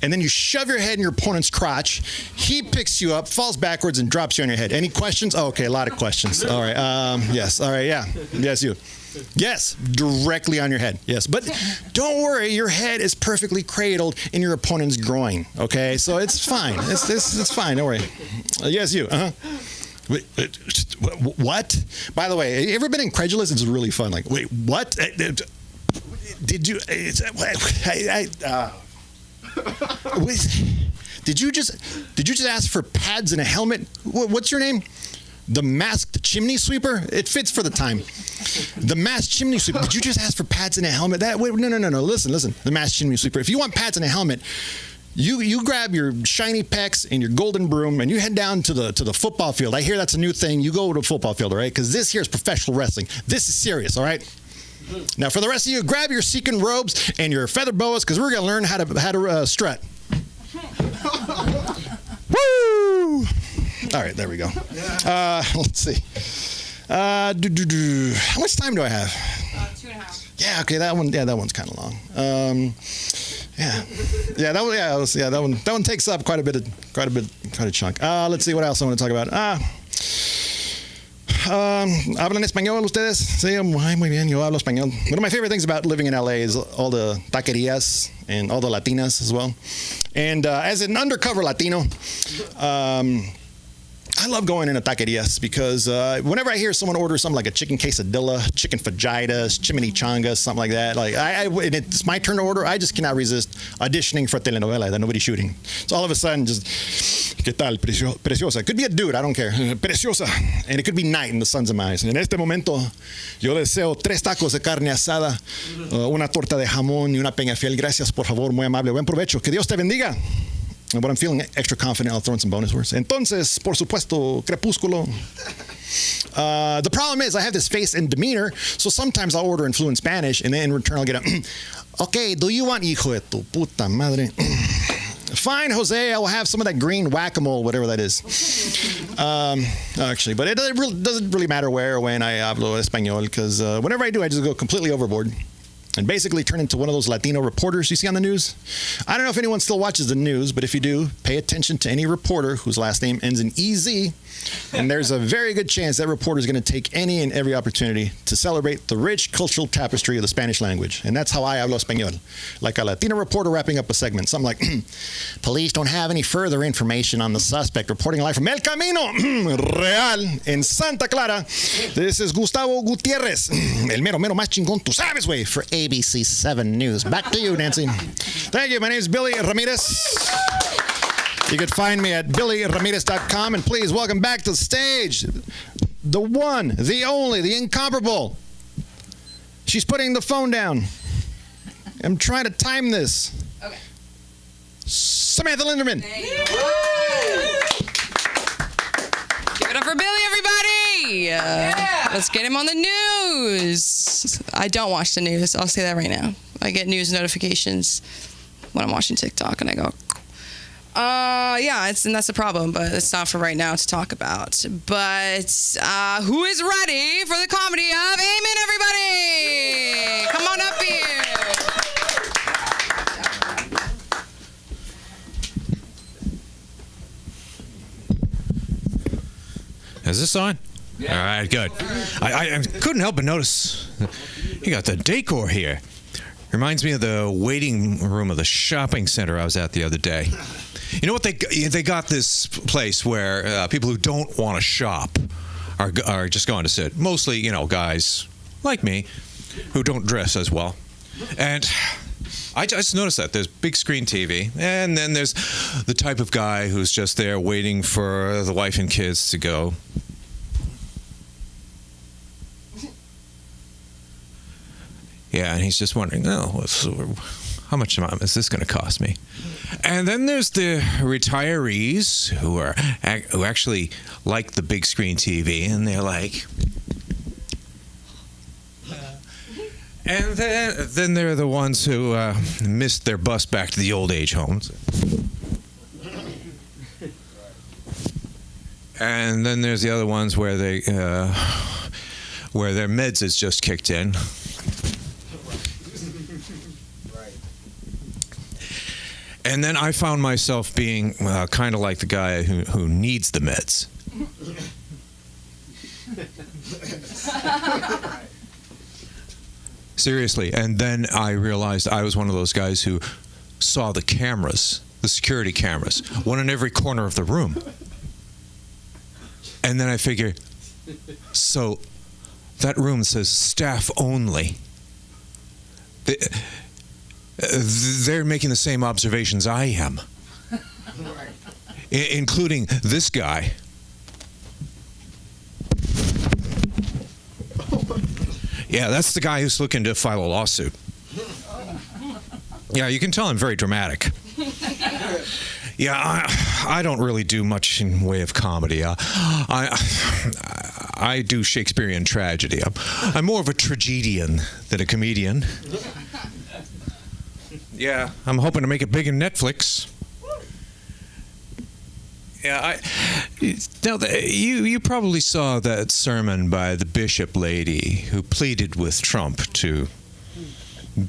Speaker 10: and then you shove your head in your opponent's crotch. He picks you up, falls backwards, and drops you on your head. Any questions? Oh, okay, a lot of questions. All right. Yes. All right. Yeah. Yes, you. Yes, directly on your head. Yes, but don't worry, your head is perfectly cradled in your opponent's groin. Okay, so it's fine. It's fine. Don't worry. Yes, you. Wait, what? By the way, you ever been incredulous? It's really fun. Like, wait, what? Did you? Did you just ask for pads and a helmet? What's your name? The masked chimney sweeper? It fits for the time. The masked chimney sweeper. Did you just ask for pads and a helmet? No. Listen. The masked chimney sweeper. If you want pads and a helmet, you grab your shiny pecs and your golden broom and you head down to the football field. I hear that's a new thing. You go to the football field, all right? Because this here is professional wrestling. This is serious, all right? Now, for the rest of you, grab your sequin robes and your feather boas because we're going to learn how to strut. Woo! All right, there we go. Let's see. How much time do I have?
Speaker 1: 2.5.
Speaker 10: Yeah, okay, that one's kind of long. That one takes up quite a chunk. Let's see what else I want to talk about. ¿Hablan español ustedes? Sí, muy bien, yo hablo español. One of my favorite things about living in LA is all the taquerias and all the Latinas as well. And as an undercover Latino, I love going into taquerias because whenever I hear someone order something like a chicken quesadilla, chicken fajitas, chimichangas, something like that, like and it's my turn to order, I just cannot resist auditioning for a telenovela that nobody's shooting. So all of a sudden, just, ¿qué tal, preciosa? It could be a dude, I don't care. Preciosa. And it could be night in the sun's of my eyes. En este momento, yo deseo 3 tacos de carne asada, una torta de jamón y una peñafiel. Gracias, por favor, muy amable. Buen provecho. Que Dios te bendiga. But I'm feeling extra confident, I'll throw in some bonus words. Entonces, por supuesto, crepúsculo. The problem is I have this face and demeanor, so sometimes I'll order in fluent Spanish, and then in return I'll get a, okay, do you want hijo de tu puta madre? Fine, Jose, I will have some of that green whack-a-mole, whatever that is. Actually, but it doesn't really matter where or when I hablo español, because whenever I do, I just go completely overboard and basically turn into one of those Latino reporters you see on the news. I don't know if anyone still watches the news, but if you do, pay attention to any reporter whose last name ends in EZ, and there's a very good chance that reporter is going to take any and every opportunity to celebrate the rich cultural tapestry of the Spanish language. And that's how I hablo español, like a Latino reporter wrapping up a segment. Something like, police don't have any further information on the suspect reporting live from El Camino Real in Santa Clara. This is Gustavo Gutierrez, el mero más chingón, tú sabes, güey, for ABC 7 News. Back to you, Nancy. Thank you. My name is Billy Ramirez. You can find me at BillyRamirez.com. And please welcome back to the stage the one, the only, the incomparable. She's putting the phone down. I'm trying to time this.
Speaker 1: Okay.
Speaker 10: Samantha Linderman.
Speaker 1: Give it up for Billy, everybody. Let's get him on the news. I don't watch the news. I'll say that right now. I get news notifications when I'm watching TikTok, and I go, and that's the problem, but it's not for right now to talk about. But who is ready for the comedy of Amen, everybody? Come on up here.
Speaker 11: Is this on? Yeah. All right, good. I couldn't help but notice you got the decor here. Reminds me of the waiting room of the shopping center I was at the other day. You know what, they got this place where people who don't want to shop are just going to sit. Mostly, guys like me who don't dress as well. And I just noticed that there's big screen TV, and then there's the type of guy who's just there waiting for the wife and kids to go. Yeah, and he's just wondering, how much is this going to cost me? And then there's the retirees who actually like the big screen TV, and they're like, And then there are the ones who missed their bus back to the old age homes. And then there's the other ones where where their meds has just kicked in. And then I found myself being kind of like the guy who needs the meds. Seriously. And then I realized I was one of those guys who saw the cameras, the security cameras, one in every corner of the room. And then I figured, so that room says staff only. They're making the same observations I am, including this guy. Yeah, that's the guy who's looking to file a lawsuit. Yeah, you can tell I'm very dramatic. Yeah, I don't really do much in way of comedy. I do Shakespearean tragedy. I'm more of a tragedian than a comedian. Yeah, I'm hoping to make it big in Netflix. Yeah, you probably saw that sermon by the bishop lady who pleaded with Trump to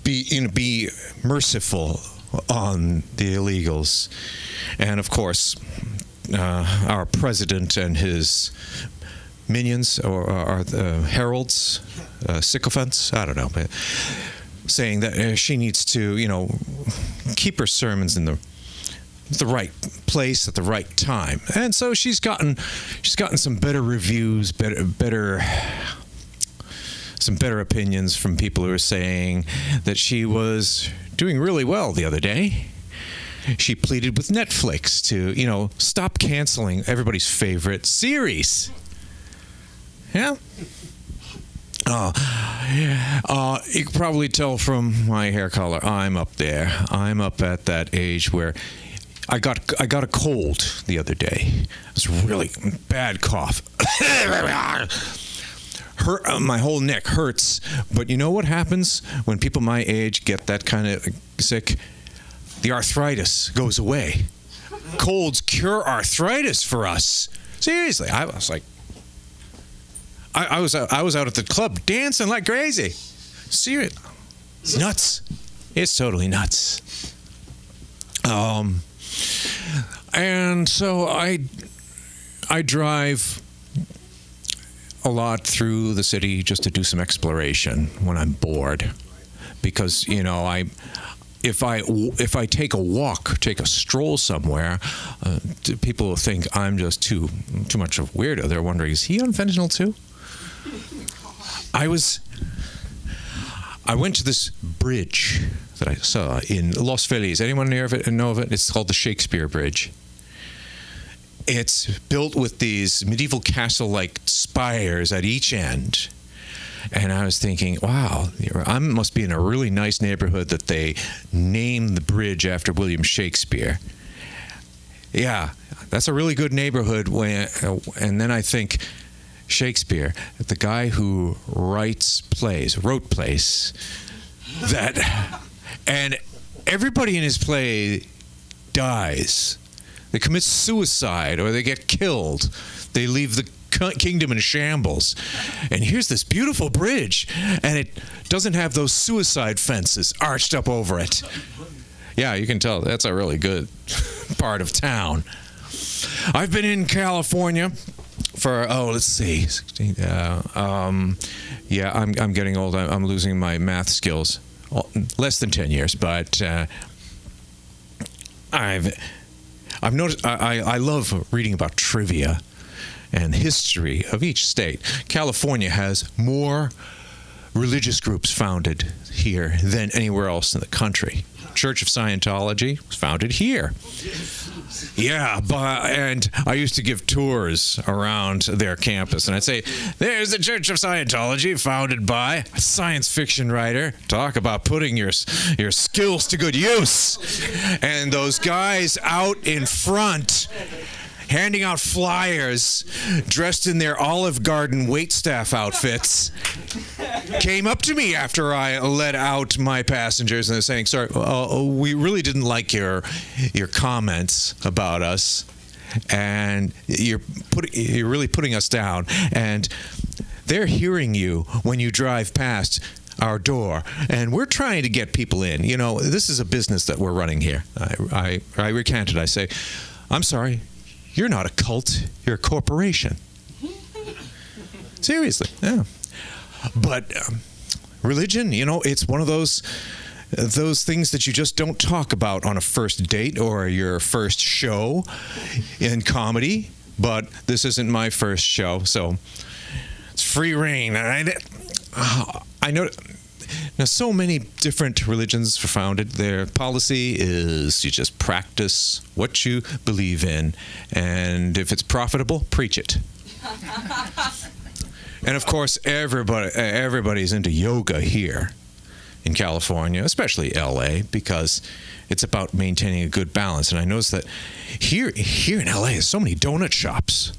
Speaker 11: be merciful on the illegals, and of course, our president and his minions or heralds, sycophants. I don't know. But saying that she needs to, keep her sermons in the right place at the right time, and so she's gotten some better reviews, some better opinions from people who are saying that she was doing really well the other day. She pleaded with Netflix to, stop canceling everybody's favorite series. Yeah. You can probably tell from my hair color, I'm up there. I'm up at that age where I got a cold the other day. It was a really bad cough. My whole neck hurts. But you know what happens when people my age get that kind of sick? The arthritis goes away. Colds cure arthritis for us. Seriously, I was like, I was out at the club dancing like crazy. Seriously, it's nuts. It's totally nuts. And so I drive a lot through the city just to do some exploration when I'm bored, because if I take a walk, take a stroll somewhere, people will think I'm just too much of a weirdo. They're wondering, is he on fentanyl too? I went to this bridge that I saw in Los Feliz. Anyone know of it? It's called the Shakespeare Bridge. It's built with these medieval castle-like spires at each end. And I was thinking, wow, I must be in a really nice neighborhood that they named the bridge after William Shakespeare. Yeah, that's a really good neighborhood. And then I think, Shakespeare, the guy who wrote plays, and everybody in his play dies. They commit suicide or they get killed. They leave the kingdom in shambles. And here's this beautiful bridge, and it doesn't have those suicide fences arched up over it. Yeah, you can tell that's a really good part of town. I've been in California for, let's see. 16, I'm getting old. I'm losing my math skills. Less than 10 years, but I've noticed I love reading about trivia and history of each state. California has more religious groups founded here than anywhere else in the country. Church of Scientology was founded here. Yeah, and I used to give tours around their campus, and I'd say, there's the Church of Scientology, founded by a science fiction writer. Talk about putting your skills to good use. And those guys out in front handing out flyers, dressed in their Olive Garden waitstaff outfits. came up to me after I let out my passengers, and they're saying, "Sorry, we really didn't like your comments about us, and you're really putting us down, and they're hearing you when you drive past our door, and we're trying to get people in. You know, this is a business that we're running here." I recanted. I say, "I'm sorry, you're not a cult, you're a corporation." Seriously, yeah. But religion, you know, it's one of those things that you just don't talk about on a first date or your first show in comedy. But this isn't my first show, so it's free reign. I know. Now, so many different religions were founded. Their policy is you just practice what you believe in, and if it's profitable, preach it. And of course, everybody's into yoga here in California, especially LA, because it's about maintaining a good balance. And I noticed that here in LA, there's so many donut shops.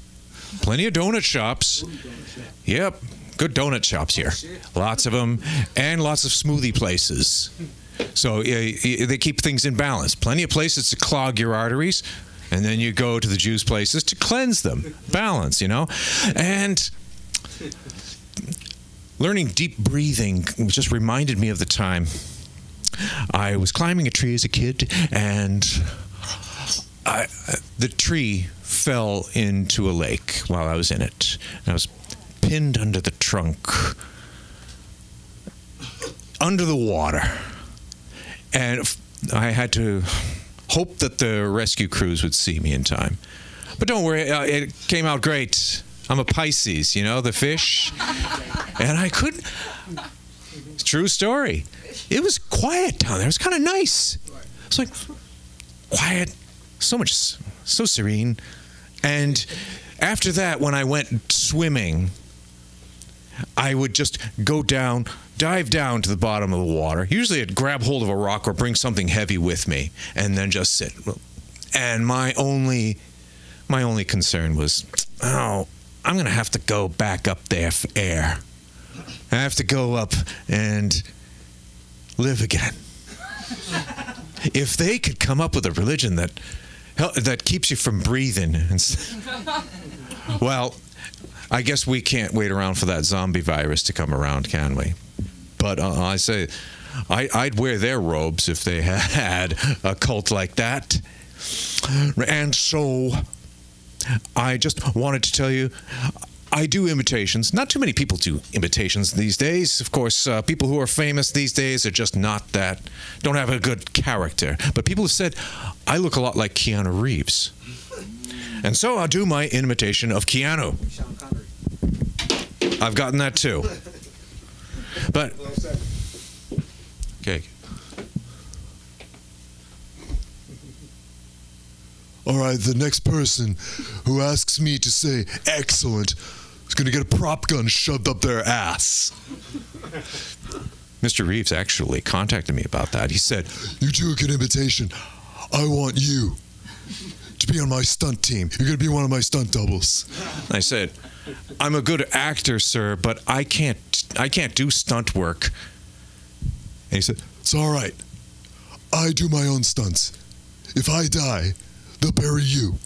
Speaker 11: Plenty of donut shops. Yep, good donut shops here. Lots of them, and lots of smoothie places. So they keep things in balance. Plenty of places to clog your arteries, and then you go to the juice places to cleanse them. Balance, you know? And learning deep breathing just reminded me of the time I was climbing a tree as a kid, and the tree fell into a lake while I was in it. And I was pinned under the trunk, under the water. And I had to hope that the rescue crews would see me in time. But don't worry, it came out great. I'm a Pisces, you know, the fish. And I couldn't. True story. It was quiet down there. It was kind of nice. It was like quiet, so serene. And after that, when I went swimming, I would just dive down to the bottom of the water. Usually I'd grab hold of a rock or bring something heavy with me and then just sit. And my only concern was, I'm going to have to go back up there for air. I have to go up and live again. If they could come up with a religion that keeps you from breathing, well, I guess we can't wait around for that zombie virus to come around, can we? But I say, I'd wear their robes if they had a cult like that. And so I just wanted to tell you, I do imitations. Not too many people do imitations these days. Of course, people who are famous these days are just not that, don't have a good character. But people have said, I look a lot like Keanu Reeves. And so I'll do my imitation of Keanu. I've gotten that too. But, okay.
Speaker 2: All right, the next person who asks me to say excellent is going to get a prop gun shoved up their ass.
Speaker 11: Mr. Reeves actually contacted me about that. He said,
Speaker 2: "You do a good imitation. I want you to be on my stunt team. You're going to be one of my stunt doubles."
Speaker 11: I said, "I'm a good actor, sir, but I can't do stunt work." And he said,
Speaker 2: "It's all right. I do my own stunts. If I die, they'll bury you."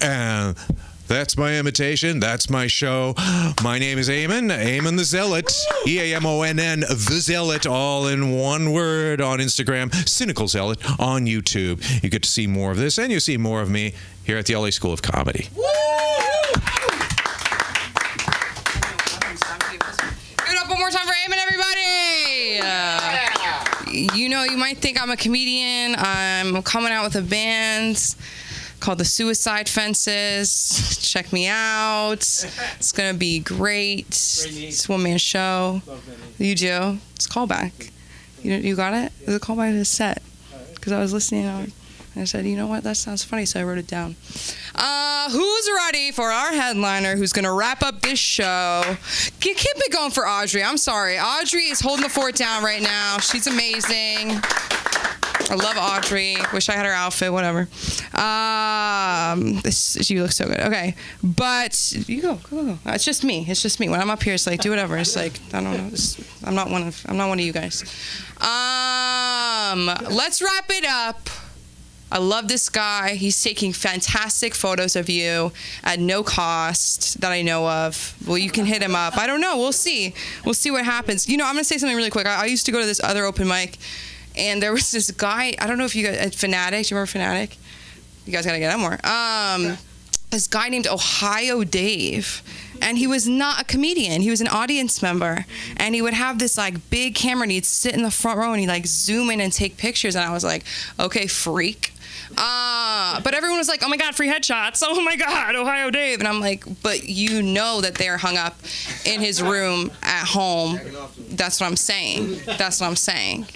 Speaker 11: And that's my imitation. That's my show. My name is Eamon. Eamon the Zealot. EAMONN, the Zealot, all in one word on Instagram. Cynical Zealot on YouTube. You get to see more of this, and you see more of me here at the LA School of Comedy.
Speaker 1: Give it up one more time for Eamon, everybody. You know, you might think I'm a comedian. I'm coming out with a band called the Suicide Fences. Check me out. It's going to be great. It's a one-man show. You do? It's a callback. You got it? It's a callback to the set. Because I was listening and I said, you know what? That sounds funny. So I wrote it down. Who's ready for our headliner who's going to wrap up this show? Keep it going for Audrey. I'm sorry. Audrey is holding the fort down right now. She's amazing. I love Audrey. Wish I had her outfit. Whatever. You look so good. Okay, but you go. It's just me. When I'm up here, it's like do whatever. It's like I don't know. I'm not one of you guys. Let's wrap it up. I love this guy. He's taking fantastic photos of you at no cost that I know of. Well, you can hit him up. I don't know. We'll see. We'll see what happens. I'm going to say something really quick. I used to go to this other open mic, and there was this guy. I don't know if you guys, at Fanatic. Do you remember Fanatic? You guys got to get out more. This guy named Ohio Dave. And he was not a comedian. He was an audience member. And he would have this like big camera and he'd sit in the front row and he'd like zoom in and take pictures. And I was like, okay, freak. But everyone was like, oh my God, free headshots. Oh my God, Ohio Dave. And I'm like, but you know that they're hung up in his room at home. That's what I'm saying.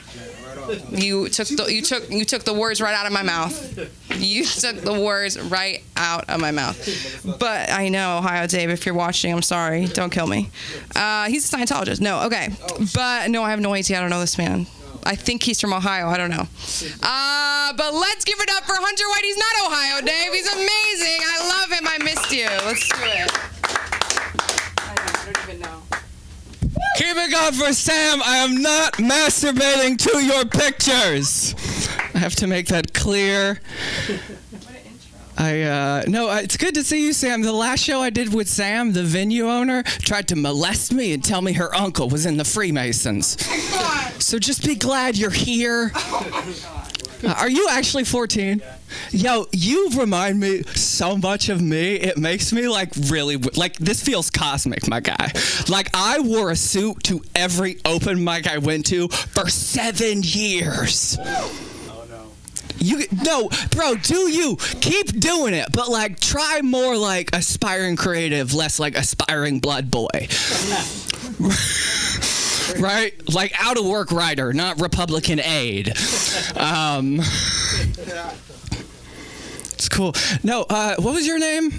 Speaker 1: You took the words right out of my mouth. You took the words right out of my mouth. But I know, Ohio Dave, if you're watching, I'm sorry. Don't kill me. He's a Scientologist. No, okay. But no, I have no idea. I don't know this man. I think he's from Ohio. I don't know. But let's give it up for Hunter White. He's not Ohio Dave. He's amazing. I love him. I missed you. Let's do it. I don't even know.
Speaker 12: Keep it going for Sam. I am not masturbating to your pictures. I have to make that clear. It's good to see you, Sam. The last show I did with Sam, the venue owner, tried to molest me and tell me her uncle was in the Freemasons. So just be glad you're here. Are you actually 14? Yo, you remind me so much of me. It makes me really, this feels cosmic, my guy. Like, I wore a suit to every open mic I went to for 7 years. Bro, do you keep doing it, but try more aspiring creative, less aspiring blood boy. Right? Out of work writer, not Republican aide. It's cool. No, what was your name?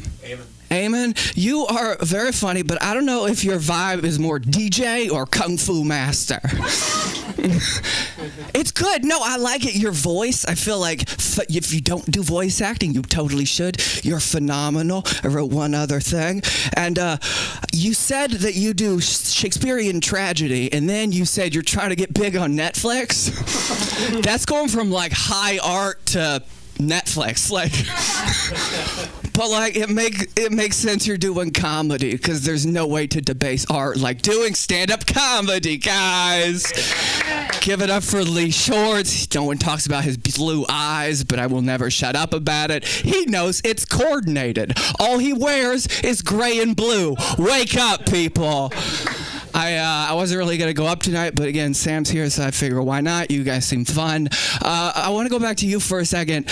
Speaker 12: Eamon, you are very funny, but I don't know if your vibe is more DJ or Kung Fu Master. It's good. No, I like it. Your voice, I feel like if you don't do voice acting, you totally should. You're phenomenal. I wrote one other thing. And you said that you do Shakespearean tragedy, and then you said you're trying to get big on Netflix. That's going from high art to Netflix, but it makes sense you're doing comedy because there's no way to debase art like doing stand-up comedy, guys. Give it up for Lee Shorts. No one talks about his blue eyes, but I will never shut up about it. He knows it's coordinated. All he wears is gray and blue. Wake up, people. I wasn't really going to go up tonight, but again, Sam's here, so I figure why not? You guys seem fun. I want to go back to you for a second.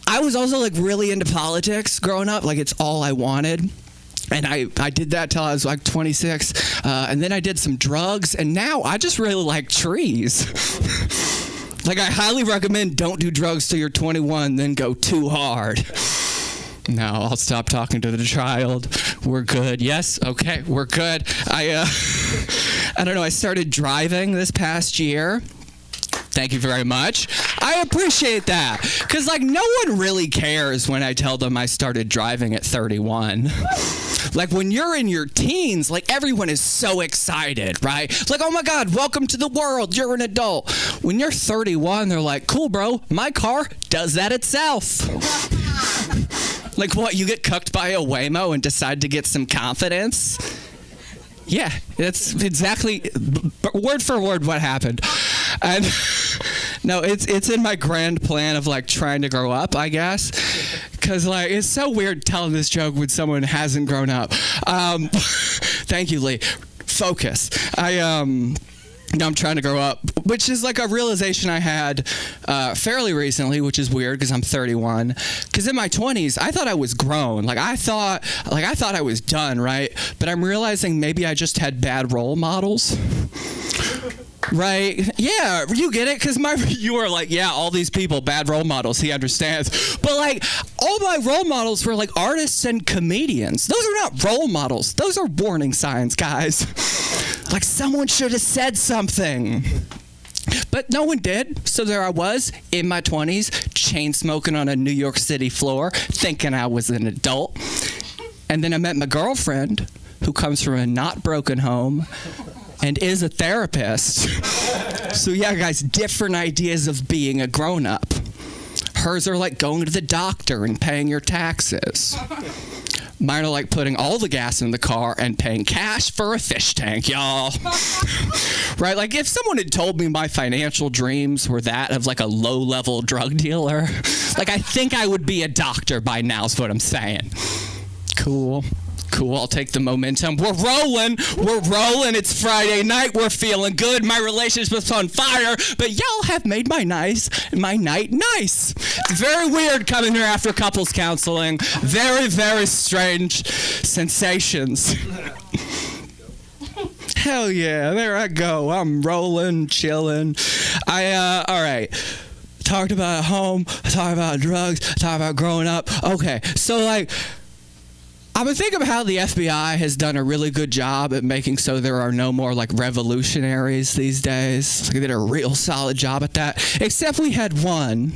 Speaker 12: I was also really into politics growing up. It's all I wanted. And I did that till I was 26. And then I did some drugs, and now I just really like trees. I highly recommend don't do drugs till you're 21, then go too hard. No, I'll stop talking to the child. We're good. Yes? Okay, we're good. I don't know. I started driving this past year. Thank you very much. I appreciate that. Because, no one really cares when I tell them I started driving at 31. When you're in your teens, everyone is so excited, right? Oh my God, welcome to the world. You're an adult. When you're 31, they're like, cool, bro. My car does that itself. What, you get cucked by a Waymo and decide to get some confidence? Yeah, that's exactly word for word what happened. And no, it's in my grand plan of trying to grow up, I guess. Because it's so weird telling this joke when someone hasn't grown up. Thank you, Lee. Focus. I'm trying to grow up, which is a realization I had fairly recently, which is weird because I'm 31. Because in my 20s, I thought I was grown. I thought I was done, right? But I'm realizing maybe I just had bad role models. Right? Yeah, you get it? Because you were yeah, all these people, bad role models, he understands. But all my role models were artists and comedians. Those are not role models. Those are warning signs, guys. Someone should have said something. But no one did. So there I was in my 20s, chain smoking on a New York City floor, thinking I was an adult. And then I met my girlfriend, who comes from a not broken home and is a therapist. So yeah, guys, different ideas of being a grown-up. Hers are like going to the doctor and paying your taxes. Mine are like putting all the gas in the car and paying cash for a fish tank, y'all. Right? Like if someone had told me my financial dreams were that of like a low-level drug dealer, like I think I would be a doctor by now is what I'm saying. Cool. I'll take the momentum. We're rolling. It's Friday night. We're feeling good. My relationship's on fire, but y'all have made my night nice. It's very weird coming here after couples counseling. Very, very strange sensations. Hell yeah, there I go. I'm rolling, chilling. All right. Talked about home, talked about drugs, talked about growing up. Okay, so like, I've been thinking about how the FBI has done a really good job at making so there are no more like revolutionaries these days. Like they did a real solid job at that. Except we had one,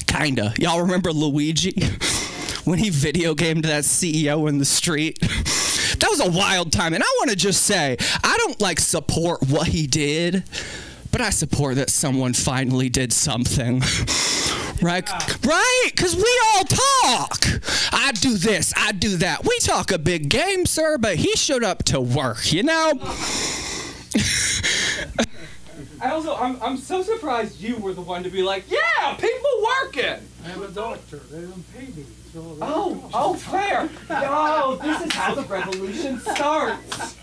Speaker 12: kinda. Y'all remember Luigi? When he video gamed that CEO in the street? That was a wild time. And I want to just say, I don't like support what he did, but I support that someone finally did something. Right? Because we all talk. I do this, I do that. We talk a big game, sir, but he showed up to work, you know? I'm so surprised you were the one to be like, yeah, people working.
Speaker 13: I'm a doctor. They don't pay me. So
Speaker 12: Oh, fair. Yo, this is how the revolution starts.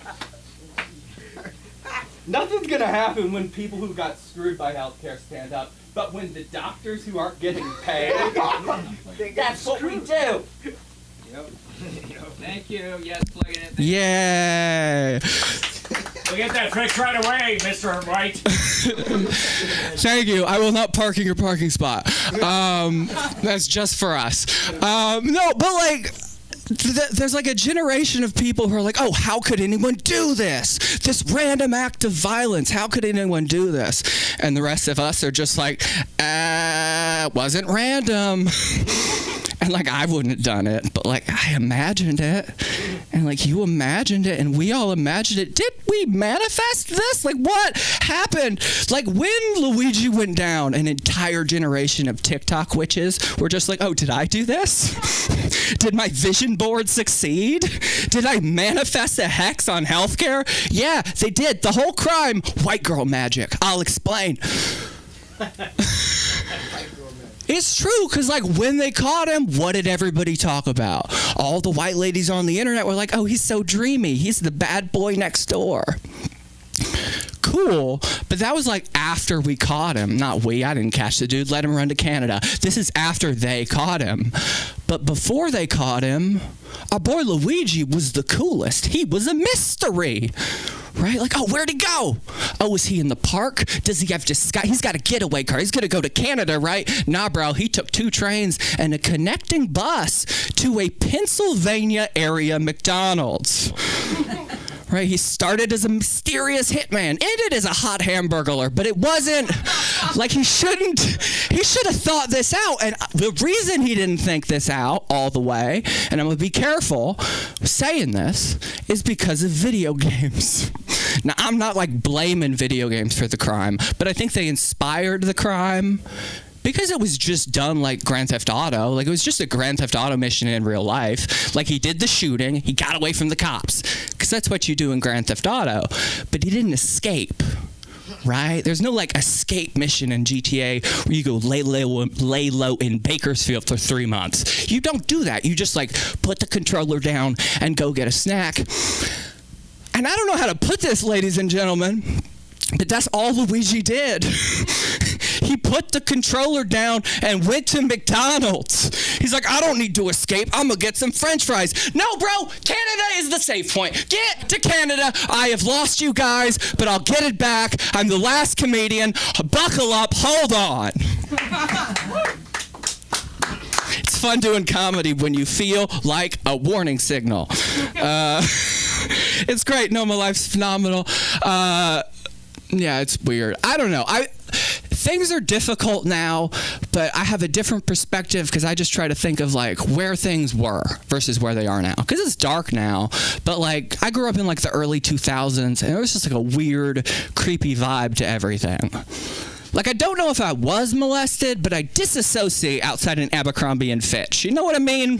Speaker 12: Nothing's gonna happen when people who got screwed by healthcare stand up, but when the doctors who aren't getting paid, that's what we do.
Speaker 6: Yep. Thank you. Yes, plug it in.
Speaker 12: Yay.
Speaker 13: We'll get that fixed right away, Mr. White.
Speaker 12: Thank you. I will not park in your parking spot. That's just for us. No, but like, there's like a generation of people who are like, oh, how could anyone do this? This random act of violence. How could anyone do this? And the rest of us are just like, it wasn't random. And like, I wouldn't have done it, but like, I imagined it. And like, you imagined it, and we all imagined it. Did we manifest this? Like, what happened? Like, when Luigi went down, an entire generation of TikTok witches were just like, oh, did I do this? Did my vision board succeed? Did I manifest a hex on healthcare? Yeah, they did. The whole crime, white girl magic. I'll explain. It's true, because like when they caught him, what did everybody talk about? All the white ladies on the internet were like, oh, he's so dreamy. He's the bad boy next door. Cool, but that was like after we caught him. Not we, I didn't catch the dude, let him run to Canada. This is after they caught him. But before they caught him, our boy Luigi was the coolest. He was a mystery. Right? Like, oh, where'd he go? Oh, is he in the park? Does he have he's got a getaway car. He's going to go to Canada, right? Nah, bro. He took 2 trains and a connecting bus to a Pennsylvania area McDonald's. Right? He started as a mysterious hitman, ended as a hot hamburglar, but it wasn't like he should have thought this out. And the reason he didn't think this out all the way, and I'm going to be careful saying this, is because of video games. Now, I'm not like blaming video games for the crime, but I think they inspired the crime. Because it was just done like Grand Theft Auto. Like, it was just a Grand Theft Auto mission in real life. Like, he did the shooting. He got away from the cops. Because that's what you do in Grand Theft Auto. But he didn't escape. Right? There's no, like, escape mission in GTA where you go lay low in Bakersfield for 3 months. You don't do that. You just, like, put the controller down and go get a snack. And I don't know how to put this, ladies and gentlemen, but that's all Luigi did. He put the controller down and went to McDonald's. He's like, I don't need to escape. I'm going to get some French fries. No, bro, Canada is the safe point. Get to Canada. I have lost you guys, but I'll get it back. I'm the last comedian. Buckle up. Hold on. It's fun doing comedy when you feel like a warning signal. It's great. No, my life's phenomenal. Yeah, it's weird. I don't know. Things are difficult now, but I have a different perspective because I just try to think of like where things were versus where they are now. Because it's dark now, but like I grew up in like the early 2000s, and it was just like a weird, creepy vibe to everything. Like, I don't know if I was molested, but I disassociate outside an Abercrombie and Fitch. You know what I mean?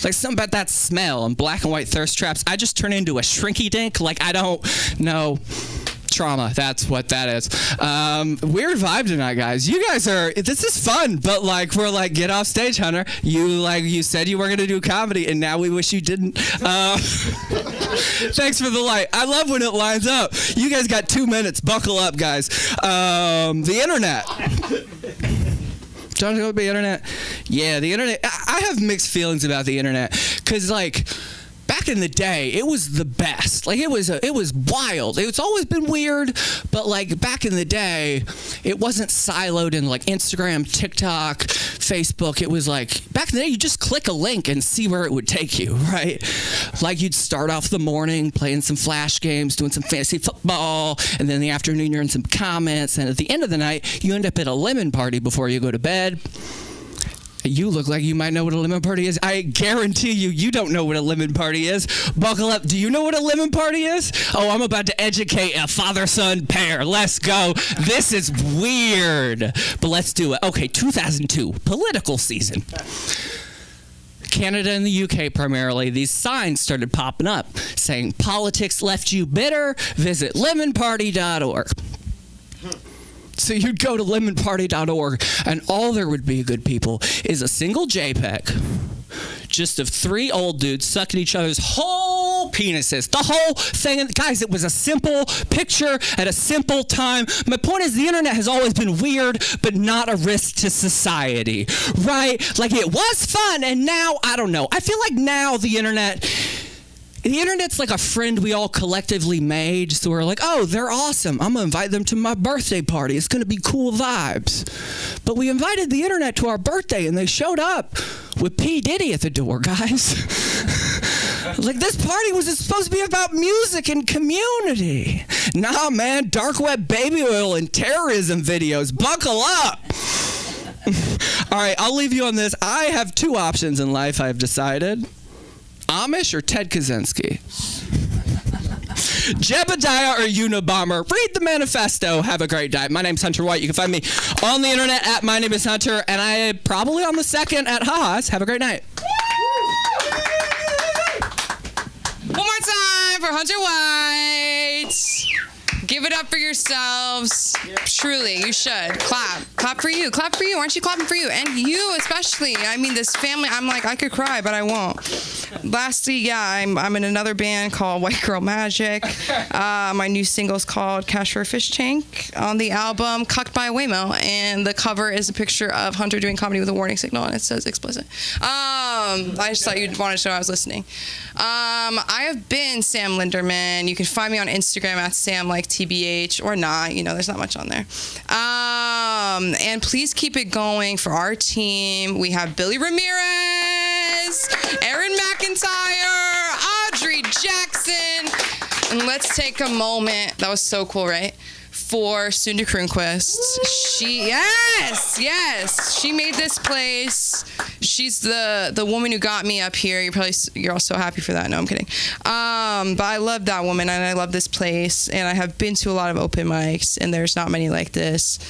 Speaker 12: Like, something about that smell and black and white thirst traps. I just turn into a shrinky dink. Like, I don't know. Trauma. That's what that is. Weird vibe tonight, guys. You guys this is fun, but like, we're like, get off stage, Hunter. You said you were going to do comedy, and now we wish you didn't. Thanks for the light. I love when it lines up. You guys got 2 minutes. Buckle up, guys. The internet. Talking about the internet? Yeah, the internet. I have mixed feelings about the internet because, like, back in the day, it was the best. Like, it was wild. It's always been weird, but like back in the day, it wasn't siloed in like Instagram, TikTok, Facebook. It was like back in the day, you just click a link and see where it would take you, right? Like, you'd start off the morning playing some flash games, doing some fantasy football, and then in the afternoon you're in some comments, and at the end of the night, you end up at a lemon party before you go to bed. You look like you might know what a lemon party is. I guarantee you don't know what a lemon party is. Buckle up. Do you know what a lemon party is? Oh, I'm about to educate a father-son pair. Let's go. This is weird, but let's do it. Okay, 2002, political season. Canada and the UK primarily, these signs started popping up saying, politics left you bitter, visit lemonparty.org. So you'd go to lemonparty.org, and all there would be, good people, is a single JPEG, just of 3 old dudes sucking each other's whole penises. The whole thing. Guys, it was a simple picture at a simple time. My point is, the internet has always been weird, but not a risk to society, right? Like, it was fun, and now, I don't know. I feel like now the internet's like a friend we all collectively made, so we're like, oh, they're awesome. I'm going to invite them to my birthday party. It's going to be cool vibes. But we invited the internet to our birthday, and they showed up with P. Diddy at the door, guys. Like, this party was supposed to be about music and community. Nah, man, dark web baby oil and terrorism videos. Buckle up. All right, I'll leave you on this. I have 2 options in life, I've decided. Amish or Ted Kaczynski? Jebediah or Unabomber? Read the manifesto. Have a great day. My name's Hunter White. You can find me on the internet at My Name is Hunter, and I probably on the second at Haas. Have a great night.
Speaker 1: One more time for Hunter White. Give it up for yourselves. Truly, you should. Clap. Clap for you. Clap for you. Aren't you clapping for you? And you especially. I mean, this family, I'm like, I could cry, but I won't. Lastly, yeah, I'm in another band called White Girl Magic. My new single's called Cash for a Fish Tank on the album Cucked by Waymo. And the cover is a picture of Hunter doing comedy with a warning signal, and it says explicit. I just thought you'd want to know I was listening. I have been Sam Linderman. You can find me on Instagram at SamLikeTBH or not. There's not much on there. And please keep it going for our team. We have Billy Ramirez, Aaron McIntyre, Audrey Jackson. And let's take a moment. That was so cool, right? For Sunda Kronquist. Yes, she made this place. She's the woman who got me up here. You're all so happy for that. No, I'm kidding. But I love that woman, and I love this place, and I have been to a lot of open mics, and there's not many like this.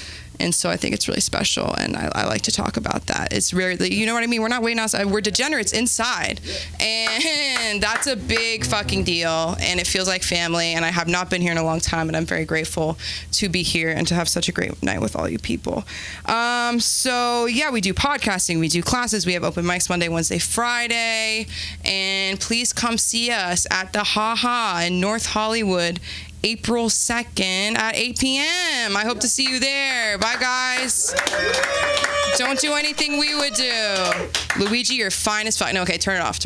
Speaker 1: And so I think it's really special, and I like to talk about that. It's rarely, you know what I mean? We're not waiting outside. We're degenerates inside. And that's a big fucking deal, and it feels like family, and I have not been here in a long time, and I'm very grateful to be here and to have such a great night with all you people. So, yeah, we do podcasting. We do classes. We have open mics Monday, Wednesday, Friday. And please come see us at the Ha Ha in North Hollywood, April 2nd at 8 p.m. I hope to see you there. Bye, guys. Don't do anything we would do. Luigi, you're fine as fuck. No, okay, turn it off.